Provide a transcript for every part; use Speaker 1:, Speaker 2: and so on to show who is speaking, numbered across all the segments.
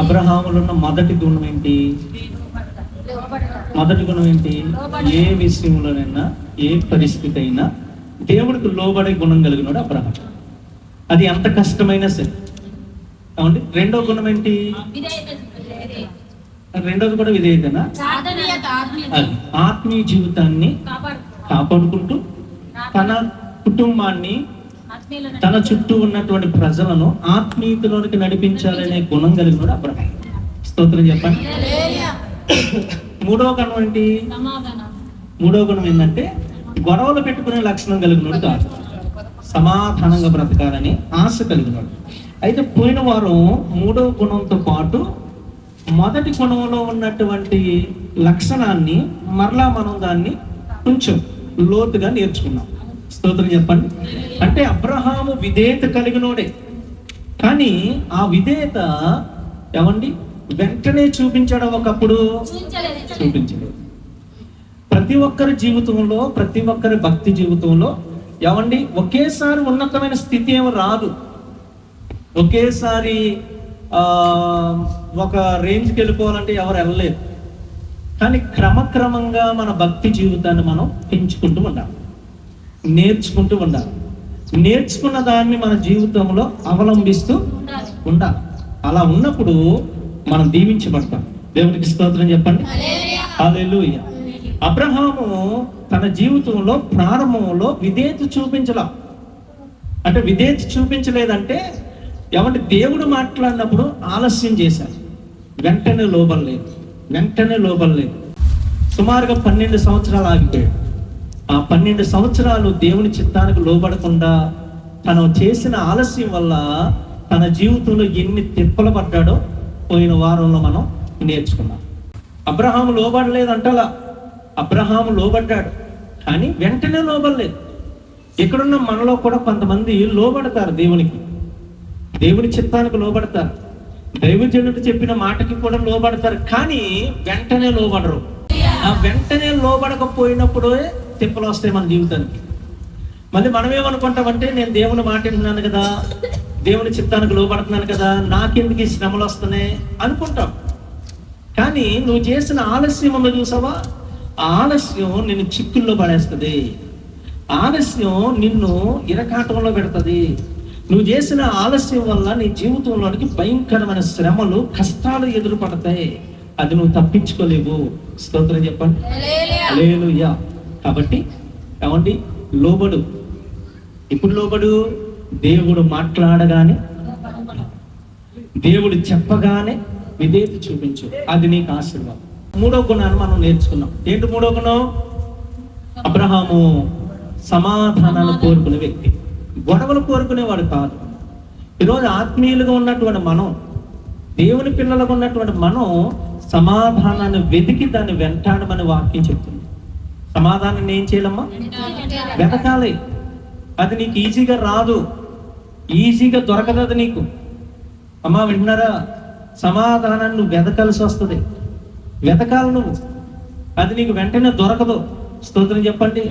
Speaker 1: అబ్రహాములో ఉన్న మొదటి గుణం ఏంటి? మొదటి గుణం ఏంటి? ఏ విషయంలోనైనా, ఏ పరిస్థితి అయినా దేవుడికి లోబడే గుణం కలిగినాడు అబ్రహాం. అది ఎంత కష్టమైనా సరే. అవునండి. రెండో గుణం ఏంటి? రెండోది కూడా విధేయతనా? అది ఆత్మీయ జీవితాన్ని కాపాడుకుంటూ తన కుటుంబాన్ని, తన చుట్టూ ఉన్నటువంటి ప్రజలను ఆత్మీయతలోనికి నడిపించాలనే గుణం కలిగినాడు అబ్రహాం. స్తోత్రం చెప్పండి. మూడో గుణం ఏంటి? మూడో గుణం ఏంటంటే గొడవలు పెట్టుకునే లక్షణం కలిగినాడు కాదు, సమాధానంగా బ్రతకాలని ఆశ కలిగినాడు. అయితే పోయిన వారం మూడో గుణంతో పాటు మొదటి గుణంలో ఉన్నటువంటి లక్షణాన్ని మరలా మనం దాన్ని కొంచెం లోతుగా నేర్చుకున్నాం. స్తోత్రం చెప్పండి. అంటే అబ్రహాము విధేయత కలిగినోడే, కానీ ఆ విధేయత ఏమండి వెంటనే చూపించడం, ఒకప్పుడు చూపించలేదు. ప్రతి ఒక్కరి జీవితంలో, ప్రతి ఒక్కరి భక్తి జీవితంలో ఏమండి ఒకేసారి ఉన్నతమైన స్థితి ఏమి రాదు. ఒకేసారి ఒక రేంజ్కి వెళ్ళిపోవాలంటే ఎవరు వెళ్ళలేరు. కానీ క్రమక్రమంగా మన భక్తి జీవితాన్ని మనం పెంచుకుంటూ ఉండాలి, నేర్చుకుంటూ ఉండాలి. నేర్చుకున్న దాన్ని మన జీవితంలో అవలంబిస్తూ ఉండాలి. అలా ఉన్నప్పుడు మనం దీవించబడతాం. దేవునికి స్తోత్రం చెప్పండి. హల్లెలూయా. అబ్రహాము తన జీవితంలో ప్రారంభంలో విధేయత చూపించలా. అంటే విధేయత చూపించలేదంటే ఏమంటే దేవుడు మాట్లాడినప్పుడు ఆలస్యం చేశారు, వెంటనే లోబడలేదు. సుమారుగా 12 సంవత్సరాలు ఆగిపోయాడు. ఆ 12 సంవత్సరాలు దేవుని చిత్తానికి లోబడకుండా తను చేసిన ఆలస్యం వల్ల తన జీవితంలో ఎన్ని తిప్పలు పడ్డాడో పోయిన వారంలో మనం నేర్చుకున్నాం. అబ్రహాము లోబడలేదంటలా, అబ్రహాము లోబడ్డాడు, కానీ వెంటనే లోబడలేదు. ఇక్కడున్న మనలో కూడా కొంతమంది లోబడతారు, దేవుని చిత్తానికి లోబడతారు, దైవజనుడు చెప్పిన మాటకి కూడా లోబడతారు, కానీ వెంటనే లోబడరు. ఆ వెంటనే లోబడకపోయినప్పుడే తిప్పలు వస్తాయి మన జీవితానికి. మళ్ళీ మనమేమనుకుంటామంటే నేను దేవుని మాట వింటున్నాను కదా, దేవుని చిత్తానికి లోబడుతున్నాను కదా, నాకెందుకు ఈ శ్రమలు వస్తున్నాయి అనుకుంటాం. కానీ నువ్వు చేసిన ఆలస్యం ఉందో చూసావా, ఆలస్యం నిన్ను చిక్కుల్లో పడేస్తుంది, ఆలస్యం నిన్ను ఇరకాటంలో పెడుతుంది. నువ్వు చేసిన ఆలస్యం వల్ల నీ జీవితంలోనికి భయంకరమైన శ్రమలు, కష్టాలు ఎదురుపడతాయి. అది నువ్వు తప్పించుకోలేవు. స్తోత్రం చెప్పండి. హల్లెలూయా. కాబట్టి ఏమండి లోబడు. ఇప్పుడు లోబడు, దేవుడు మాట్లాడగానే, దేవుడు చెప్పగానే విధేయత చూపించు, అది నీకు ఆశీర్వాదం. మూడో గుణాన్ని మనం నేర్చుకున్నాం. ఏంటి మూడో గుణం? అబ్రహాము సమాధానాలు కోరుకునే వ్యక్తి, గొడవలు కోరుకునేవాడు కాదు. ఈరోజు ఆత్మీయులుగా ఉన్నటువంటి మనం, దేవుని పిల్లలుగా ఉన్నటువంటి మనం సమాధానాన్ని వెతికి దాన్ని వెంటాడమని వాక్యం చెప్తుంది. సమాధానాన్ని ఏం చేయాలమ్మా? వెతకాలి. అది నీకు ఈజీగా రాదు, ఈజీగా దొరకదు అది నీకు. అమ్మా వింటున్నారా? సమాధానాన్ని నువ్వు వెతకాల్సి వస్తుంది, వెతకాలి నువ్వు. అది నీకు వెంటనే దొరకదు. స్తోత్రం చెప్పండి.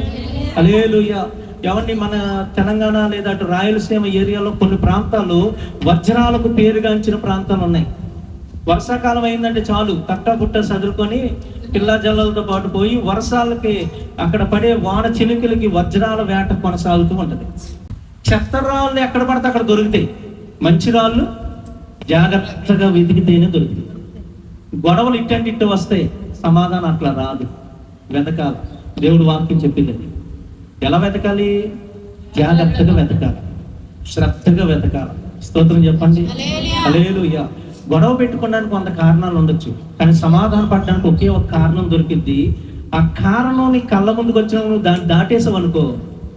Speaker 1: హల్లెలూయా. ఎవరిని మన తెలంగాణ లేదా అటు రాయలసీమ ఏరియాలో కొన్ని ప్రాంతాలు వజ్రాలకు పేరుగాంచిన ప్రాంతాలు ఉన్నాయి. వర్షాకాలం అయిందంటే చాలు తట్టబుట్ట చదువుకొని పిల్ల జల్లలతో పాటు పోయి వర్షాలకి అక్కడ పడే వాన చినుకులకి వజ్రాల వేట కొనసాగుతూ ఉంటుంది. చెత్త రాళ్ళు ఎక్కడ పడితే అక్కడ దొరుకుతాయి, మంచి రాళ్ళు జాగ్రత్తగా వెతికితేనే దొరుకుతాయి. గొడవలు ఇట్టు వస్తాయి, సమాధానం అట్లా రాదు. వెతకాలి. దేవుడు వాక్యం చెప్పింది. ఎలా వెతకాలి? జాగ్రత్తగా వెతకాలి, శ్రద్ధగా వెతకాలి. స్తోత్రం చెప్పండి. హల్లెలూయా. గొడవ పెట్టుకోవడానికి 100 కారణాలు ఉండొచ్చు, కానీ సమాధానం పడడానికి ఒకే ఒక కారణం దొరికింది. ఆ కారణం నీ కళ్ళ ముందుకు వచ్చిన నువ్వు దాన్ని దాటేసావు అనుకో,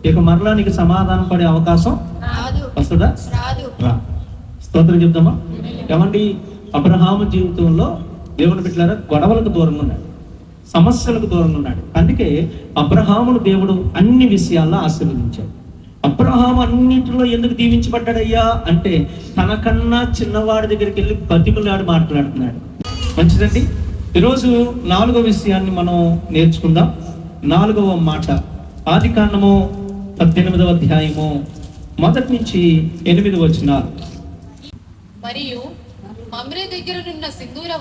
Speaker 1: ఇక మరలా నీకు సమాధానం పడే అవకాశం వస్తుందా? రా. స్తోత్రం చెప్తామా? ఏమండి అబ్రహాము జీవితంలో దేవుని బిడ్డలారా గొడవలకు దూరంగా ఉన్నాడు, సమస్యలకు దూరంగా ఉన్నాడు. అందుకే అబ్రహామును దేవుడు అన్ని విషయాల్లో ఆశీర్వదించాడు. అబ్రహాము అన్నింటిలో ఎందుకు దీవించబడ్డాడయ్యా అంటే తనకన్నా చిన్నవాడి దగ్గరికి వెళ్ళి బతిమలాడి మాట్లాడుతున్నాడు. మంచిదండి. ఈరోజు 4వ విషయాన్ని మనం నేర్చుకుందాం. 4వ మాట ఆదికాండము 18వ అధ్యాయము 1 నుంచి 8 వచనాలు.
Speaker 2: మరియు మమ్రే దగ్గరనున్న సింధూర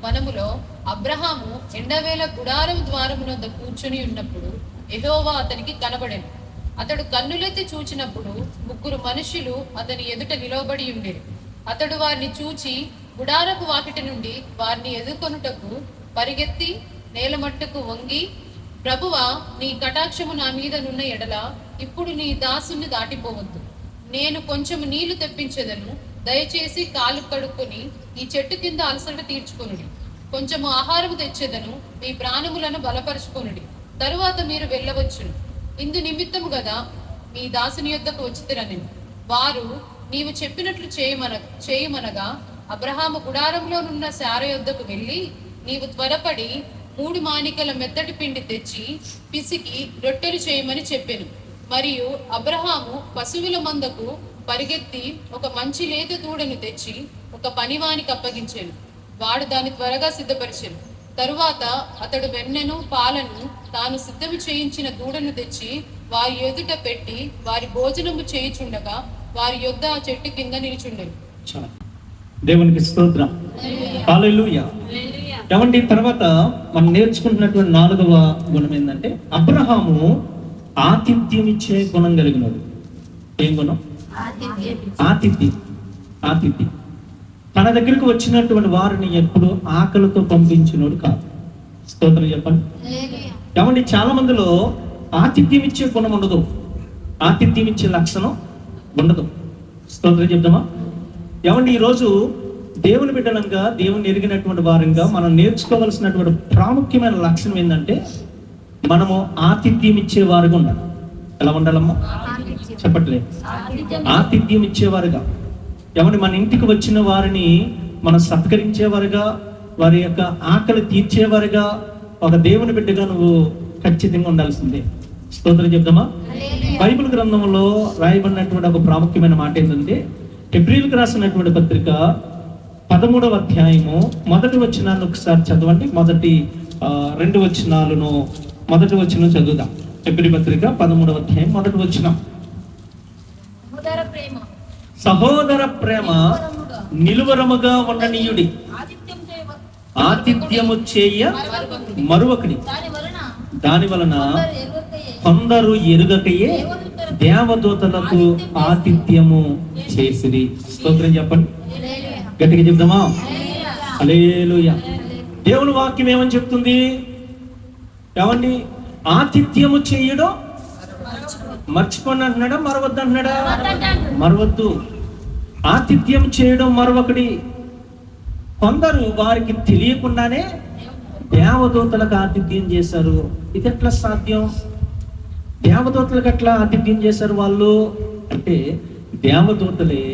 Speaker 2: వనములో అబ్రహాము ఎండవేళ గుడారం ద్వారమునొద్ద కూర్చుని ఉన్నప్పుడు యెహోవా అతనికి కనబడెను. అతడు కన్నులెత్తి చూచినప్పుడు 3 మనుషులు అతని ఎదుట నిలవబడి ఉండేరు. అతడు వారిని చూచి గుడారపు వాకిటి నుండి వారిని ఎదుర్కొనుటకు పరిగెత్తి నేలమట్టుకు వంగి, ప్రభువా, నీ కటాక్షము నా మీద నున్న ఎడల ఇప్పుడు నీ దాసుని దాటిపోవద్దు. నేను కొంచెము నీళ్లు తెప్పించెదను. దయచేసి కాలు కడుక్కొని ఈ చెట్టు కింద అలసట తీర్చుకొనుడి. కొంచెము ఆహారం తెచ్చేదను. మీ ప్రాణములను బలపరుచుకొనుడి. తరువాత మీరు వెళ్ళవచ్చును. ఇందు నిమిత్తము గదా మీ దాసుని యొద్దకు వచ్చితిరనెను. వారు, నీవు చెప్పినట్లు చేయమనగా అబ్రహాము గుడారంలోనున్న శార యొద్దకు వెళ్ళి, నీవు త్వరపడి 3 మానికల మెత్తటి పిండి తెచ్చి పిసికి రొట్టెలు చేయమని చెప్పెను. మరియు అబ్రహాము పశువుల మందకు పరిగెత్తి ఒక మంచి లేత దూడను తెచ్చి ఒక పనివానికి అప్పగించెను. వాడు దాన్ని త్వరగా సిద్ధపరిచెను. తరువాత అతడు వెన్నెను పాలను తాను సిద్ధము చేయించిన దూడను తెచ్చి వారి ఎదుట పెట్టి వారి భోజనము చేయుచుండగా వారి యొద్ద ఆ చెట్టు కింద నిలుచుండెను.
Speaker 1: దేవునికి స్తోత్రం. హల్లెలూయా. ఏమండి, తర్వాత మనం నేర్చుకుంటున్నటువంటి 4వ గుణం ఏంటంటే అబ్రహాము ఆతిథ్యం ఇచ్చే గుణం కలిగినడు. ఏం గుణం? ఆతిథ్యం. తన దగ్గరకు వచ్చినటువంటి వారిని ఎప్పుడు ఆకలితో పంపించినోడు కాదు. స్తోత్రం చెప్పండి. ఏమండి, చాలా మందిలో ఆతిథ్యం ఇచ్చే గుణం ఉండదు, ఆతిథ్యం ఇచ్చే లక్షణం ఉండదు. స్తోత్రం చెప్దామా? ఏమండి, ఈరోజు దేవుని బిడ్డలంగా, దేవుని ఎరిగినటువంటి వారంగా మనం నేర్చుకోవాల్సినటువంటి ప్రాముఖ్యమైన లక్షణం ఏంటంటే మనము ఆతిథ్యం ఇచ్చేవారుగా ఉండాలి. ఎలా ఉండాలమ్మా? చెప్పట్లేదు. ఆతిథ్యం ఇచ్చేవారుగా. ఏమండి, మన ఇంటికి వచ్చిన వారిని మనం సత్కరించేవారుగా, వారి యొక్క ఆకలి తీర్చేవారుగా, ఒక దేవుని బిడ్డగా నువ్వు ఖచ్చితంగా ఉండాల్సిందే. స్తోత్రం చెప్దామా? బైబిల్ గ్రంథంలో రాయబడినటువంటి ఒక ప్రాముఖ్యమైన మాట ఏంటంటే హెబ్రీయులకు రాసినటువంటి పత్రిక 13వ అధ్యాయము 1వ వచనాన్ని ఒకసారి చదవండి. మొదటి 2 వచనాలను మొదటి వచనం చదువుదాం. హెబ్రీ పత్రిక 13వ అధ్యాయం 1వ వచనం. సహోదర ప్రేమ నిలువరముగా ఉండనీయుడి, ఆతిథ్యము చేయ మరువకడి. దాని వలన కొందరు ఎరుగకయే దేవదూతలకు ఆతిథ్యము చేసిరి. స్తోత్రం చెప్పండి. గట్టిగా చెప్దామా? హల్లెలూయా. దేవుని వాక్యం ఏమని చెప్తుంది? ఏమండి, ఆతిథ్యము చేయడం మర్చిపోండి అంటున్నాడా, మరవద్దు అంటున్నాడా? మరవద్దు. ఆతిథ్యం చేయడం మరొకటి. కొందరు వారికి తెలియకుండానే దేవదూతలకు ఆతిథ్యం చేశారు. ఇది ఎట్లా సాధ్యం? దేవదూతలకు ఎట్లా ఆతిథ్యం చేశారు వాళ్ళు అంటే, దేవదూతలే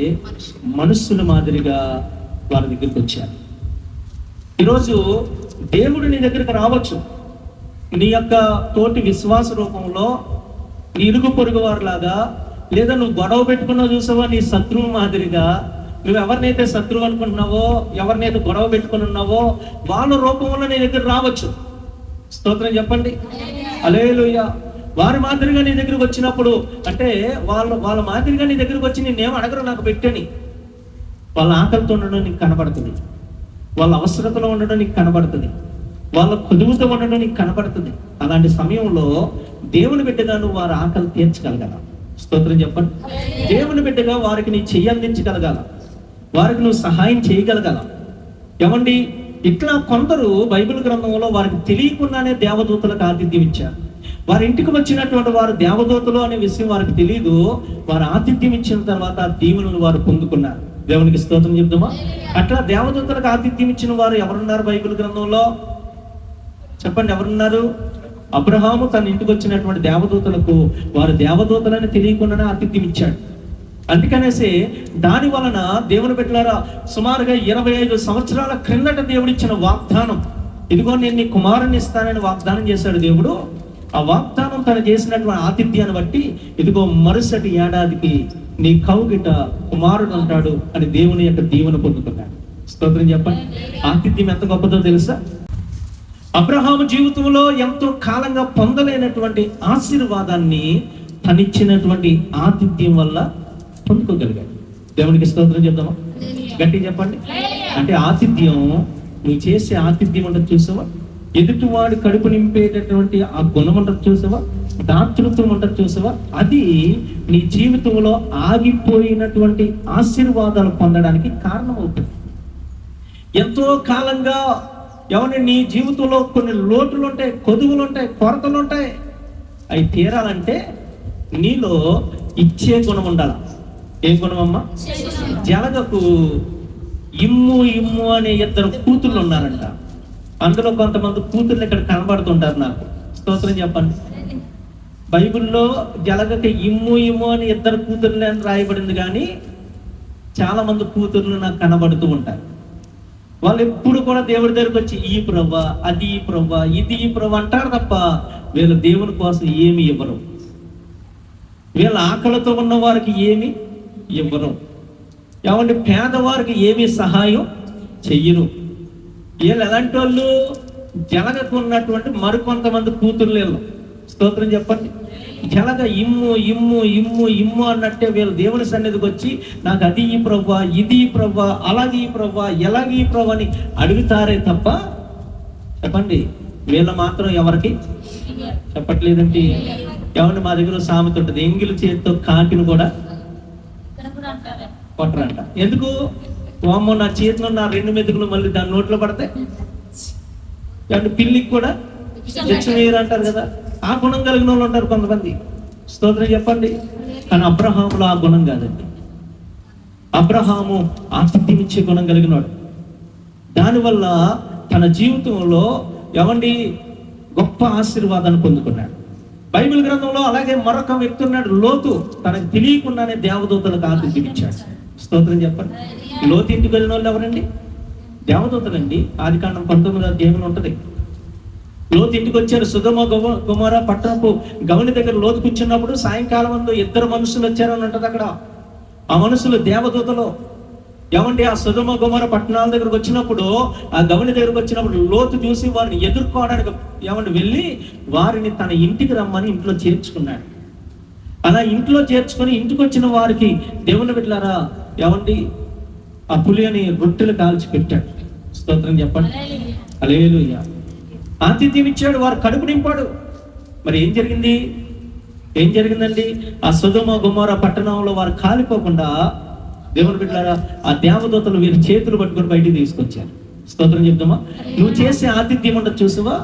Speaker 1: మనుషుల మాదిరిగా వారి దగ్గరికి వచ్చారు. ఈరోజు దేవుడు నీ దగ్గరికి రావచ్చు, నీ యొక్క తోటి విశ్వాస రూపంలో, నీ ఇరుగు పొరుగు వారిలాగా, లేదా నువ్వు గొడవ పెట్టుకున్నావు చూసావా నీ శత్రువు మాదిరిగా. నువ్వు ఎవరినైతే శత్రువు అనుకుంటున్నావో, ఎవరినైతే గొడవ పెట్టుకుని ఉన్నావో వాళ్ళ రూపంలో నీ దగ్గర రావచ్చు. స్తోత్రం చెప్పండి. హల్లెలూయా. వారి మాదిరిగా నీ దగ్గరకు వచ్చినప్పుడు అంటే వాళ్ళ మాదిరిగా నీ దగ్గరకు వచ్చి నేనేం అడగరు నాకు పెట్టని, వాళ్ళ ఆకలితో ఉండడం నీకు కనబడుతుంది, వాళ్ళ అవసరతలో ఉండడం నీకు కనబడుతుంది, వాళ్ళ కొదువుతో ఉండడం నీకు కనబడుతుంది. అలాంటి సమయంలో దేవుని బిడ్డగా నువ్వు వారి ఆకలి తీర్చగలగాల. స్తోత్రం చెప్పండి. దేవుని బిడ్డగా వారికి నీ చెయ్యి అందించగలగాల, వారికి నువ్వు సహాయం చేయగలగాల. ఏమండి, ఇట్లా కొందరు బైబిల్ గ్రంథంలో వారికి తెలియకుండానే దేవదూతలకు ఆతిథ్యం ఇచ్చారు. వారి ఇంటికి వచ్చినటువంటి వారు దేవదూతలు అనే విషయం వారికి తెలియదు. వారు ఆతిథ్యం ఇచ్చిన తర్వాత ఆ దీవెనలు వారు పొందుకున్నారు. దేవునికి స్తోత్రం చెప్దామా? అట్లా దేవదూతలకు ఆతిథ్యం ఇచ్చిన వారు ఎవరున్నారు బైబిల్ గ్రంథంలో? చెప్పండి, ఎవరున్నారు? అబ్రహాము తన ఇంటికి వచ్చినటువంటి దేవదూతలకు వారు దేవదూతలని తెలియకుండానే ఆతిథ్యం ఇచ్చాడు. అందుకనేసి దాని వలన దేవుని బిడ్డలారా, సుమారుగా 25 సంవత్సరాల క్రిందట దేవుడిచ్చిన వాగ్దానం, ఇదిగో నేను నీ కుమారుని ఇస్తానని వాగ్దానం చేశాడు దేవుడు. ఆ వాగ్దానం తను చేసినటువంటి ఆతిథ్యాన్ని బట్టి ఇదిగో మరుసటి ఏడాదికి నీ కౌగిట కుమారుడు ఉంటాడు అని దేవుని యొక్క దీవెన పొందుతున్నాడు. స్తోత్రం చెప్పండి. ఆతిథ్యం ఎంత గొప్పదో తెలుసా? అబ్రహాము జీవితంలో ఎంతో కాలంగా పొందలేనటువంటి ఆశీర్వాదాన్ని తనిచ్చినటువంటి ఆతిథ్యం వల్ల పొందుకోగలిగాడు. దేవునికి స్తోత్రం చెప్దామా? గట్టి చెప్పండి. అంటే ఆతిథ్యం, నువ్వు చేసే ఆతిథ్యం ఉంటుంది చూసావా, ఎదుటివాడి కడుపు నింపేటటువంటి ఆ గుణం ఉంటుంది చూసావా, దాతృత్వం ఉంటుంది చూసావా, అది నీ జీవితంలో ఆగిపోయినటువంటి ఆశీర్వాదాలు పొందడానికి కారణం అవుతుంది. ఎంతో కాలంగా ఎవరి నీ జీవితంలో కొన్ని లోటులు ఉంటాయి, కొదువులు ఉంటాయి, కొరతలు ఉంటాయి. అవి తీరాలంటే నీలో ఇచ్చే గుణం ఉండాలి. ఏ గుణం అమ్మా? జలగకు ఇమ్ము ఇమ్ము అనే 2 కూతుళ్ళు ఉన్నారంట. అందులో కొంతమంది కూతుర్లు ఇక్కడ కనబడుతుంటారు నాకు. స్తోత్రం చెప్పండి. బైబిల్లో జలగకి ఇమ్ము ఇమ్ము అని 2 కూతుర్లు అని రాయబడింది, కానీ చాలా మంది కూతుర్లు నాకు కనబడుతూ ఉంటారు. వాళ్ళు ఎప్పుడు కూడా దేవుడి దగ్గరికి వచ్చి ఈ ప్రవ్వా, అది ఈ ప్రవ్వా, ఇది ఈ ప్రవ్వా అంటారు తప్ప వీళ్ళు దేవుని కోసం ఏమి ఇవ్వరు. వీళ్ళ ఆకలితో ఉన్న వారికి ఏమి ఇవ్వరు. ఏమంటే పేదవారికి ఏమి సహాయం చెయ్యరు. వీళ్ళు ఎలాంటి వాళ్ళు? జలగకు ఉన్నటువంటి మరికొంతమంది కూతుర్లు వీళ్ళు. స్తోత్రం చెప్పండి. జలగ ఇమ్ము ఇమ్ము ఇమ్ము ఇమ్ము అన్నట్టే వీళ్ళు దేవుని సన్నిధికి వచ్చి నాకు అది ఈ ప్రవ్వా, ఇది ఈ ప్రవ్వా, అలాగే ఈ ప్రవ్వా, ఎలాగే ఈ ప్రవ్వా అని అడుగుతారే తప్ప, చెప్పండి, వీళ్ళు మాత్రం ఎవరికి చెప్పట్లేదండి. ఏమంటే మా దగ్గర సామెత ఉంటుంది, ఎంగిలి చేతితో కాకిని కూడా కొట్టరంట. ఎందుకు? వామ్మో, నా చేతిలో నా 2 మెతుకులు మళ్ళీ దాని నోట్లో పడతాయి. అంటే పిల్లికి కూడా తెచ్చమేరు అంటారు కదా. ఆ గుణం కలిగిన వాళ్ళు ఉంటారు కొంతమంది. స్తోత్రం చెప్పండి. కానీ అబ్రహాములో ఆ గుణం కాదండి. అబ్రహాము ఆతిథ్యం ఇచ్చే గుణం కలిగినాడు. దానివల్ల తన జీవితంలో ఏమండి గొప్ప ఆశీర్వాదాన్ని పొందుకున్నాడు. బైబిల్ గ్రంథంలో అలాగే మరొక వ్యక్తి ఉన్నాడు, లోతు. తనకు తెలియకుండానే దేవదూతలకు ఆతిథ్యం ఇచ్చాడు. స్తోత్రం చెప్పండి. లోతు ఇంటికి వెళ్ళిన వాళ్ళు ఎవరండి? దేవదూతలండి. ఆదికాండం 19వ అధ్యాయంలో ఉంటుంది. లోతు ఇంటికి వచ్చారు. సొదొమ గొమొర పట్టణపు గవని దగ్గర లోతు కూర్చున్నప్పుడు సాయంకాలం ముందు 2 మనుషులు వచ్చారని ఉంటుంది అక్కడ. ఆ మనుషులు దేవదూతలు. ఏమంటే ఆ సొదొమ గొమొర పట్టణాల దగ్గరకు వచ్చినప్పుడు, ఆ గవని దగ్గరకు వచ్చినప్పుడు లోతు చూసి వారిని ఎదుర్కోవడానికి ఏమంటే వెళ్ళి వారిని తన ఇంటికి రమ్మని ఇంట్లో చేర్చుకున్నాడు. అలా ఇంట్లో చేర్చుకొని ఇంటికి వచ్చిన వారికి దేవుని బిడ్డలారా ఏమండి ఆ పులిని రొట్టెలు కాల్చి పెట్టాడు. స్తోత్రం చెప్పండి. హల్లెలూయా. ఆతిథ్యం ఇచ్చాడు, వారు కడుపు నింపాడు. మరి ఏం జరిగిందండి? ఆ సొదొమ గొమొర పట్టణంలో వారు కాలిపోకుండా దేవుని బిడ్డలారా ఆ దేవదూతలు వీరి చేతులు పట్టుకొని బయటికి తీసుకొచ్చారు. స్తోత్రం చెప్తామా. నువ్వు చేసే ఆతిథ్యం ఉండదు చూసావా,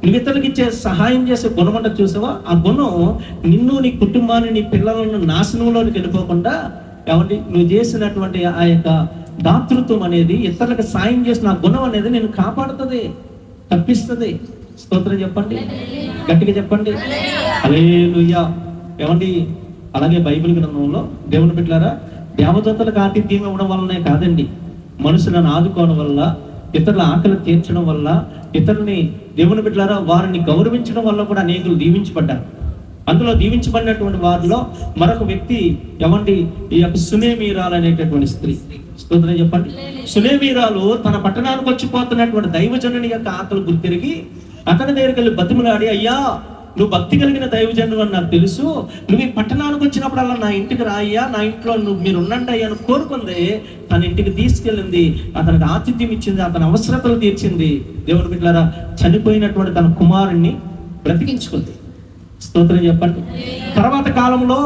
Speaker 1: నువ్వు ఇతరులకు ఇచ్చే సహాయం చేసే గుణం ఉండదు చూసావా, ఆ గుణం నిన్ను, నీ కుటుంబాన్ని, నీ పిల్లలను నాశనంలోకి వెళ్ళిపోకుండా ఏమంటే నువ్వు చేసినటువంటి ఆ యొక్క దాతృత్వం అనేది, ఇతరులకు సాయం చేసిన ఆ గుణం అనేది నేను కాపాడుతుంది, తప్పిస్తుంది. స్తోత్రం చెప్పండి, గట్టిగా చెప్పండి. హల్లెలూయా. ఏమండి అలాగే బైబిల్ గ్రంథంలో దేవుని బిడ్డలారా దేవదూతలకు ఆతిథ్యం ఇవ్వడం వల్లనే కాదండి, మనుషులను ఆదుకోవడం వల్ల, ఇతరుల ఆకలి తీర్చడం వల్ల, ఇతరులని దేవుని బిడ్డలారా వారిని గౌరవించడం వల్ల కూడా అనేకులు దీవించబడ్డారు. అందులో దీవించబడినటువంటి వారిలో మరొక వ్యక్తి ఏమండి ఈ యొక్క సునేమీరాలు అనేటటువంటి స్త్రీ. స్తోత్రం చెప్పండి. సునేమీరాలు తన పట్టణానికి వచ్చిపోతున్నటువంటి దైవజనుని యొక్క ఆకలి గుర్తిరిగి అతని దగ్గరికి వెళ్ళి బతిమలాడి, అయ్యా నువ్వు భక్తి కలిగిన దైవజనుడు అని నాకు తెలుసు, నువ్వు ఈ పట్టణానికి వచ్చినప్పుడల్లా నా ఇంటికి రాయ్యా, నా ఇంట్లో మీరు ఉండండి అయ్యా అని కోరుకుంది. తన ఇంటికి తీసుకెళ్ళింది, అతనికి ఆతిథ్యం ఇచ్చింది, అతని అవసరతలు తీర్చింది. దేవుని బిడ్డలారా చనిపోయినటువంటి తన కుమారుణ్ణి బ్రతికించుకుంది. స్తోత్రం చెప్పండి. తర్వాత కాలంలో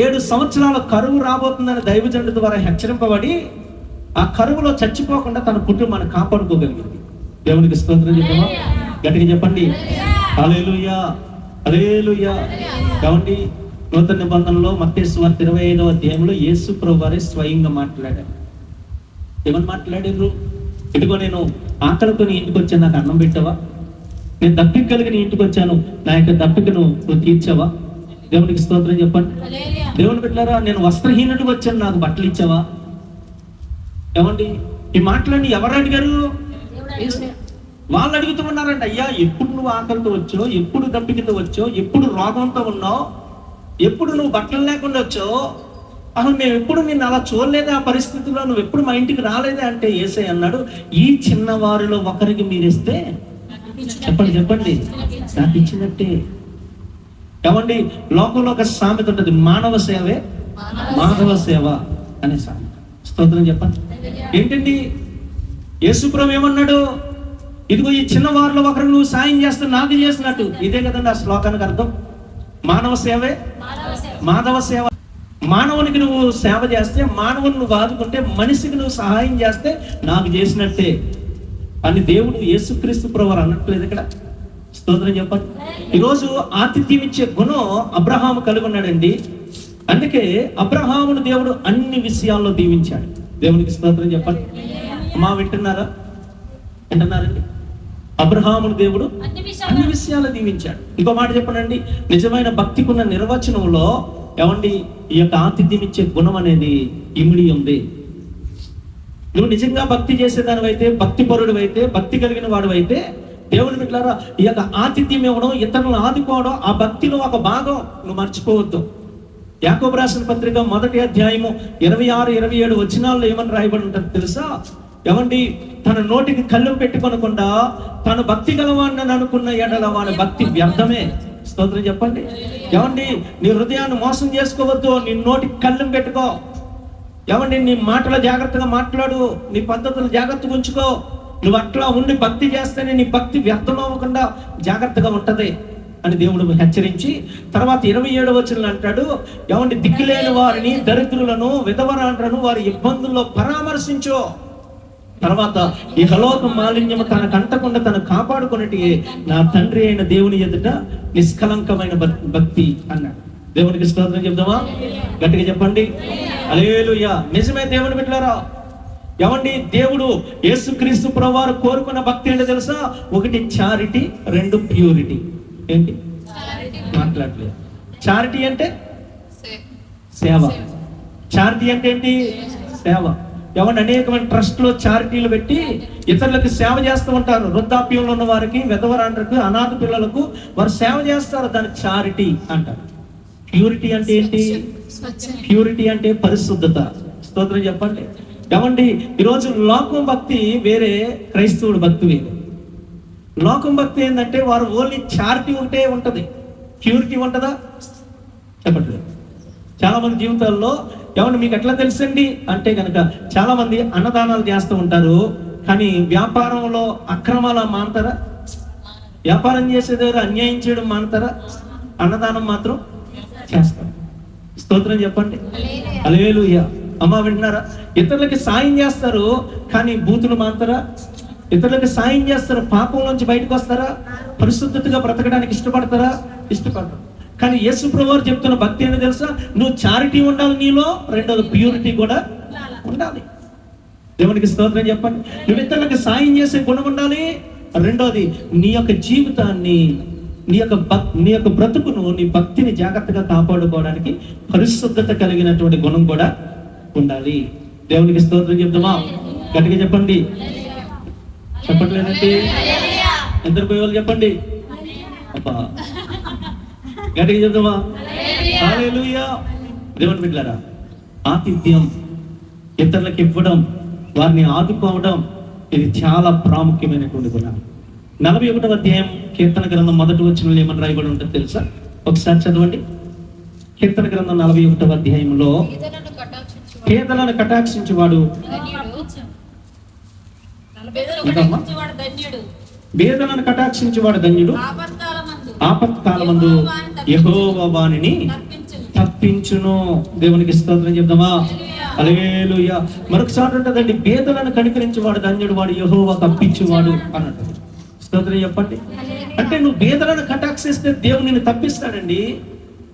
Speaker 1: 7 సంవత్సరాల కరువు రాబోతుందని దైవజనుడి ద్వారా హెచ్చరింపబడి ఆ కరువులో చచ్చిపోకుండా తన కుటుంబాన్ని కాపాడుకోగలిగింది. దేవునికి స్తోత్రం చెప్పమా, గట్టిగా చెప్పండి. హల్లెలూయా, హల్లెలూయా. ఏమండి నూతన నిబంధనలో మత్తయి సువార్త 25వ అధ్యాయంలో యేసు ప్రభువు వారే స్వయంగా మాట్లాడారు. ఏమని మాట్లాడారు? ఇదిగో నేను ఆకలితో నీ ఇంటికి వచ్చాను, నాకు అన్నం పెట్టావా? నేను దప్పిక కలిగి నీ ఇంటికి వచ్చాను, నా యొక్క దప్పికను నువ్వు తీర్చావా? దేవునికి స్తోత్రం చెప్పండి. దేవుని బిడ్డలారా నేను వస్త్రహీనుడికి వచ్చాను, నాకు బట్టలు ఇచ్చావా? ఏమండి ఈ మాటలన్నీ ఎవరు అడిగారు? వాళ్ళు అడుగుతూ ఉన్నారంట, అయ్యా ఎప్పుడు నువ్వు ఆకలితో వచ్చో, ఎప్పుడు దప్పికతో వచ్చో, ఎప్పుడు రోగంతో ఉన్నావు, ఎప్పుడు నువ్వు బట్టలు లేకుండా వచ్చో, అసలు మేము ఎప్పుడు నిన్ను అలా చూడలేదే, ఆ పరిస్థితుల్లో నువ్వు ఎప్పుడు మా ఇంటికి రాలేదే అంటే యేసయ్య అన్నాడు, ఈ చిన్నవారిలో ఒకరికి మీరు ఇస్తే చెప్పండి నాకు ఇచ్చినట్టే. ఏమండి లోకంలో ఒక సామెత ఉంటుంది, మానవ సేవే మాధవ సేవ అనే సామెత. స్తోత్రం చెప్పండి. ఏంటండి యేసుప్రభు ఏమన్నాడు? ఇదిగో ఈ చిన్న వారిలో ఒకరు నువ్వు సాయం చేస్తే నాకు చేసినట్టు. ఇదే కదండి ఆ శ్లోకానికి అర్థం. మానవ సేవే మాధవ సేవ. మానవునికి నువ్వు సేవ చేస్తే, మానవుని నువ్వు ఆదుకుంటే, మనిషికి నువ్వు సహాయం చేస్తే నాకు చేసినట్టే అని దేవుడు యేసుక్రీస్తు ప్రభువు అన్నట్లేదు ఇక్కడ. స్తోత్రం చెప్పండి. ఈరోజు ఆతిథ్యం ఇచ్చే గుణం అబ్రహాము కలిగి ఉన్నాడండి. అందుకే అబ్రహామును దేవుడు అన్ని విషయాల్లో దీవించాడు. దేవునికి స్తోత్రం చెప్పండి. మా వింటున్నారండి? అబ్రహామును దేవుడు అన్ని విషయాలు దీవించాడు. ఇంకో మాట చెప్పనండి, నిజమైన భక్తికున్న నిర్వచనంలో ఏమండి ఈ యొక్క ఆతిథ్యం ఇచ్చే గుణం అనేది ఇమిడి ఉంది. నువ్వు నిజంగా భక్తి చేసేదానివైతే, భక్తి పరుడు అయితే, భక్తి కలిగిన వాడు అయితే, దేవుని బిడ్డలారా ఈ యొక్క ఆతిథ్యం ఇవ్వడం, ఇతరులను ఆదుకోవడం, ఆ భక్తిలో ఒక భాగం నువ్వు మర్చిపోవద్దు. యాకోబు రాసిన పత్రిక 1వ అధ్యాయము 26, 27 వచనాల్లో ఏమని రాయబడి ఉంటుంది తెలుసా? ఏమండి, తన నోటికి కళ్ళు పెట్టుకొనకుండా తను భక్తి గలవాడిని అనుకున్న ఎడల వాని భక్తి వ్యర్థమే. స్తోత్రం చెప్పండి. ఏమండి, నీ హృదయాన్ని మోసం చేసుకోవద్దు. నీ నోటికి కళ్ళం పెట్టుకో. ఏమండి, నీ మాటలు జాగ్రత్తగా మాట్లాడు, నీ పద్ధతులు జాగ్రత్తగా ఉంచుకో. నువ్వు అట్లా ఉండి భక్తి చేస్తేనే నీ భక్తి వ్యర్థం అవ్వకుండా జాగ్రత్తగా ఉంటది అని దేవుడు హెచ్చరించి, తర్వాత 27వ వచనంలో అంటాడు, ఏమండి, దిక్కులేని వారిని, దరిద్రులను, విధవరాండ్రను వారి ఇబ్బందుల్లో పరామర్శించు. తర్వాత ఈ హలోక మాలిన్యము తన కంటకుండా తను కాపాడుకున్నట్టు నా తండ్రి అయిన దేవుని ఎదుట నిష్కలంకమైన భక్తి అన్నాడు. దేవునికి స్తోత్రం చెప్దామా? గట్టిగా చెప్పండి హల్లెలూయా. నిజమే దేవుని బిడ్డలారా. ఏమండి, దేవుడు యేసుక్రీస్తు ప్రభువారు కోరుకున్న భక్తి ఏంటో తెలుసా? 1 చారిటీ, 2 ప్యూరిటీ. ఏంటి మాట్లాడలేదు? చారిటీ అంటే సేవ. చారిటీ అంటే ఏంటి? సేవ. ఏమంటే అనేకమైన ట్రస్ట్లో చారిటీలు పెట్టి ఇతరులకు సేవ చేస్తూ ఉంటారు. వృద్ధాప్యంలో ఉన్న వారికి, విధవరాండ్రకు, అనాథ పిల్లలకు వారు సేవ చేస్తారు. దాన్ని చారిటీ అంటారు. ప్యూరిటీ అంటే ఏంటి? ప్యూరిటీ అంటే పరిశుద్ధత. స్తోత్రం చెప్పండి. ఏమండి, ఈరోజు లోకం భక్తి వేరే, క్రైస్తవుడు భక్తి వేరే. లోకం భక్తి ఏంటంటే వారు ఓన్లీ చారిటీ ఉంటే ఉంటది, ప్యూరిటీ ఉంటుందా? చెప్పట్లేదు. చాలా మంది జీవితాల్లో ఏమన్నా మీకు ఎట్లా తెలుసండి అంటే కనుక చాలా మంది అన్నదానాలు చేస్తూ ఉంటారు, కానీ వ్యాపారంలో అక్రమాలు మానతారా? వ్యాపారం చేసేదారు అన్యాయం చేయడం మానతారా? అన్నదానం మాత్రం చేస్తారు. స్తోత్రం చెప్పండి హల్లెలూయా. అమ్మ వింటున్నారా? ఇతరులకి సాయం చేస్తారు, కానీ బూతులు మానతారా? ఇతరులకు సాయం చేస్తారు, పాపంలోంచి బయటకు వస్తారా? పరిశుద్ధతగా బ్రతకడానికి ఇష్టపడతారా? ఇష్టపడతారు. కానీ యేసు ప్రభువు చెప్తున్న భక్తి ఏంటో తెలుసా? నువ్వు చారిటీ ఉండాలి నీలో, రెండోది ప్యూరిటీ కూడా ఉండాలి. దేవునికి స్తోత్రం చెప్పండి. నువ్వు ఇతరులకు సాయం చేసే గుణం ఉండాలి. రెండోది నీ యొక్క జీవితాన్ని, నీ యొక్క బ్రతుకును, నీ భక్తిని జాగ్రత్తగా కాపాడుకోవడానికి పరిశుద్ధత కలిగినటువంటి గుణం కూడా ఉండాలి. దేవునికి స్తోత్రం చెప్తామా? గట్టిగా చెప్పండి. చెప్పట్లేదండి? ఎందరు పోయే వాళ్ళు చెప్పండి. అబ్బా గట్టిగా చెప్తామా? హల్లెలూయా. దేవుని బిడ్డలారా, ఆతిథ్యం, ఇతరులకు ఇవ్వడం, వారిని ఆదుకోవడం, ఇది చాలా ప్రాముఖ్యమైనటువంటి గుణం. 41వ అధ్యాయం కీర్తన గ్రంథం 1వ వచనంలో ఏమని రాయబడి ఉంటుంది తెలుసా? ఒకసారి చదవండి. కీర్తన గ్రంథం 41వ అధ్యాయంలో పేదలను కటాక్షించువాడు పేదలను కటాక్షించువాడు ధన్యుడు, ఆపత్కాలమందు యెహోవా వానిని తప్పించును. దేవునికి స్తోత్రం చెప్దామా? హల్లెలూయా. మరొకసారి ఉంటుందండి, పేదలను కనికరించేవాడు ధన్యుడు, వాడు యెహోవా తప్పించువాడు అన్నట్టు. స్తోత్రం చెప్పండి. అంటే నువ్వు పేదలను కటాక్షిస్తే దేవుడు నిన్ను తప్పిస్తాడండి.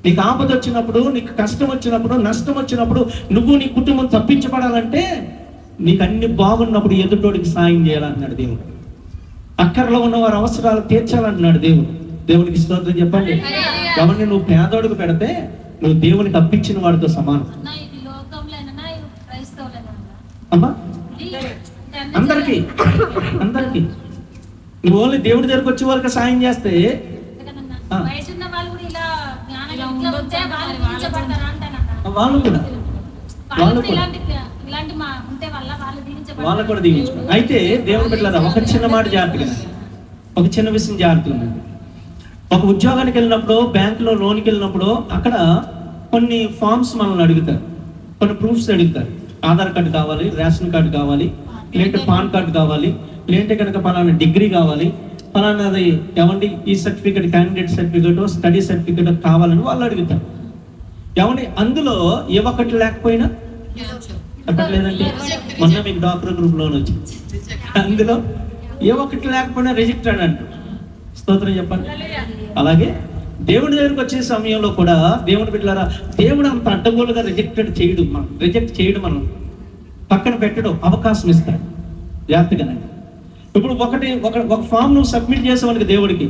Speaker 1: నీకు ఆపద వచ్చినప్పుడు, నీకు కష్టం వచ్చినప్పుడు, నష్టం వచ్చినప్పుడు, నువ్వు నీ కుటుంబం తప్పించబడాలంటే నీకు అన్ని బాగున్నప్పుడు ఎదుటోడికి సాయం చేయాలన్నాడు దేవుడు. అక్కర్లో ఉన్న వారి అవసరాలు తీర్చాలన్నాడు దేవుడు. దేవునికి స్తోత్రం చెప్పండి. కాబట్టి నువ్వు పేదోడికి పెడితే నువ్వు దేవునికి తప్పించిన వాడితో సమానం. అమ్మా అందరికి నువ్వు ఓన్లీ దేవుడి దగ్గరకు వచ్చే వాళ్ళకి సాయం చేస్తే వాళ్ళు కూడా దీవించుకో. అయితే దేవుని బిడ్డలారా, ఒక చిన్న మాట జాగ్రత్తగా, ఒక చిన్న విషయం జాగ్రత్తగా ఉందండి. ఒక ఉద్యోగానికి వెళ్ళినప్పుడు, బ్యాంకులో లోన్కి వెళ్ళినప్పుడు అక్కడ కొన్ని ఫామ్స్ మనల్ని అడుగుతారు, కొన్ని ప్రూఫ్స్ అడుగుతారు. ఆధార్ కార్డు కావాలి, రేషన్ కార్డు కావాలి, లేదంటే పాన్ కార్డు కావాలి, లేదంటే కనుక పలానా డిగ్రీ కావాలి, పలానాది ఏమండి ఈ certificate, candidate certificate, study certificate కావాలని వాళ్ళు అడుగుతారు. ఏమండి అందులో ఏ ఒక్కటి లేకపోయినా చెప్పట్లేదండి. మొన్న మీకు డాక్టర్ గ్రూప్ లోన్ వచ్చింది, అందులో ఏ ఒక్కటి లేకపోయినా రిజెక్టెడ్ అంట. స్తోత్రం చెప్పండి. అలాగే దేవుడి దగ్గరికి వచ్చే సమయంలో కూడా దేవుని బిడ్డలారా, దేవుడు అంత అడ్డగోలుగా రిజెక్ట్ చేయడం మనం పక్కన పెట్టడం, అవకాశం ఇస్తాడు జాగ్రత్తగానండి. ఇప్పుడు ఒక ఫామ్ నువ్వు సబ్మిట్ చేసావనుకో దేవుడికి,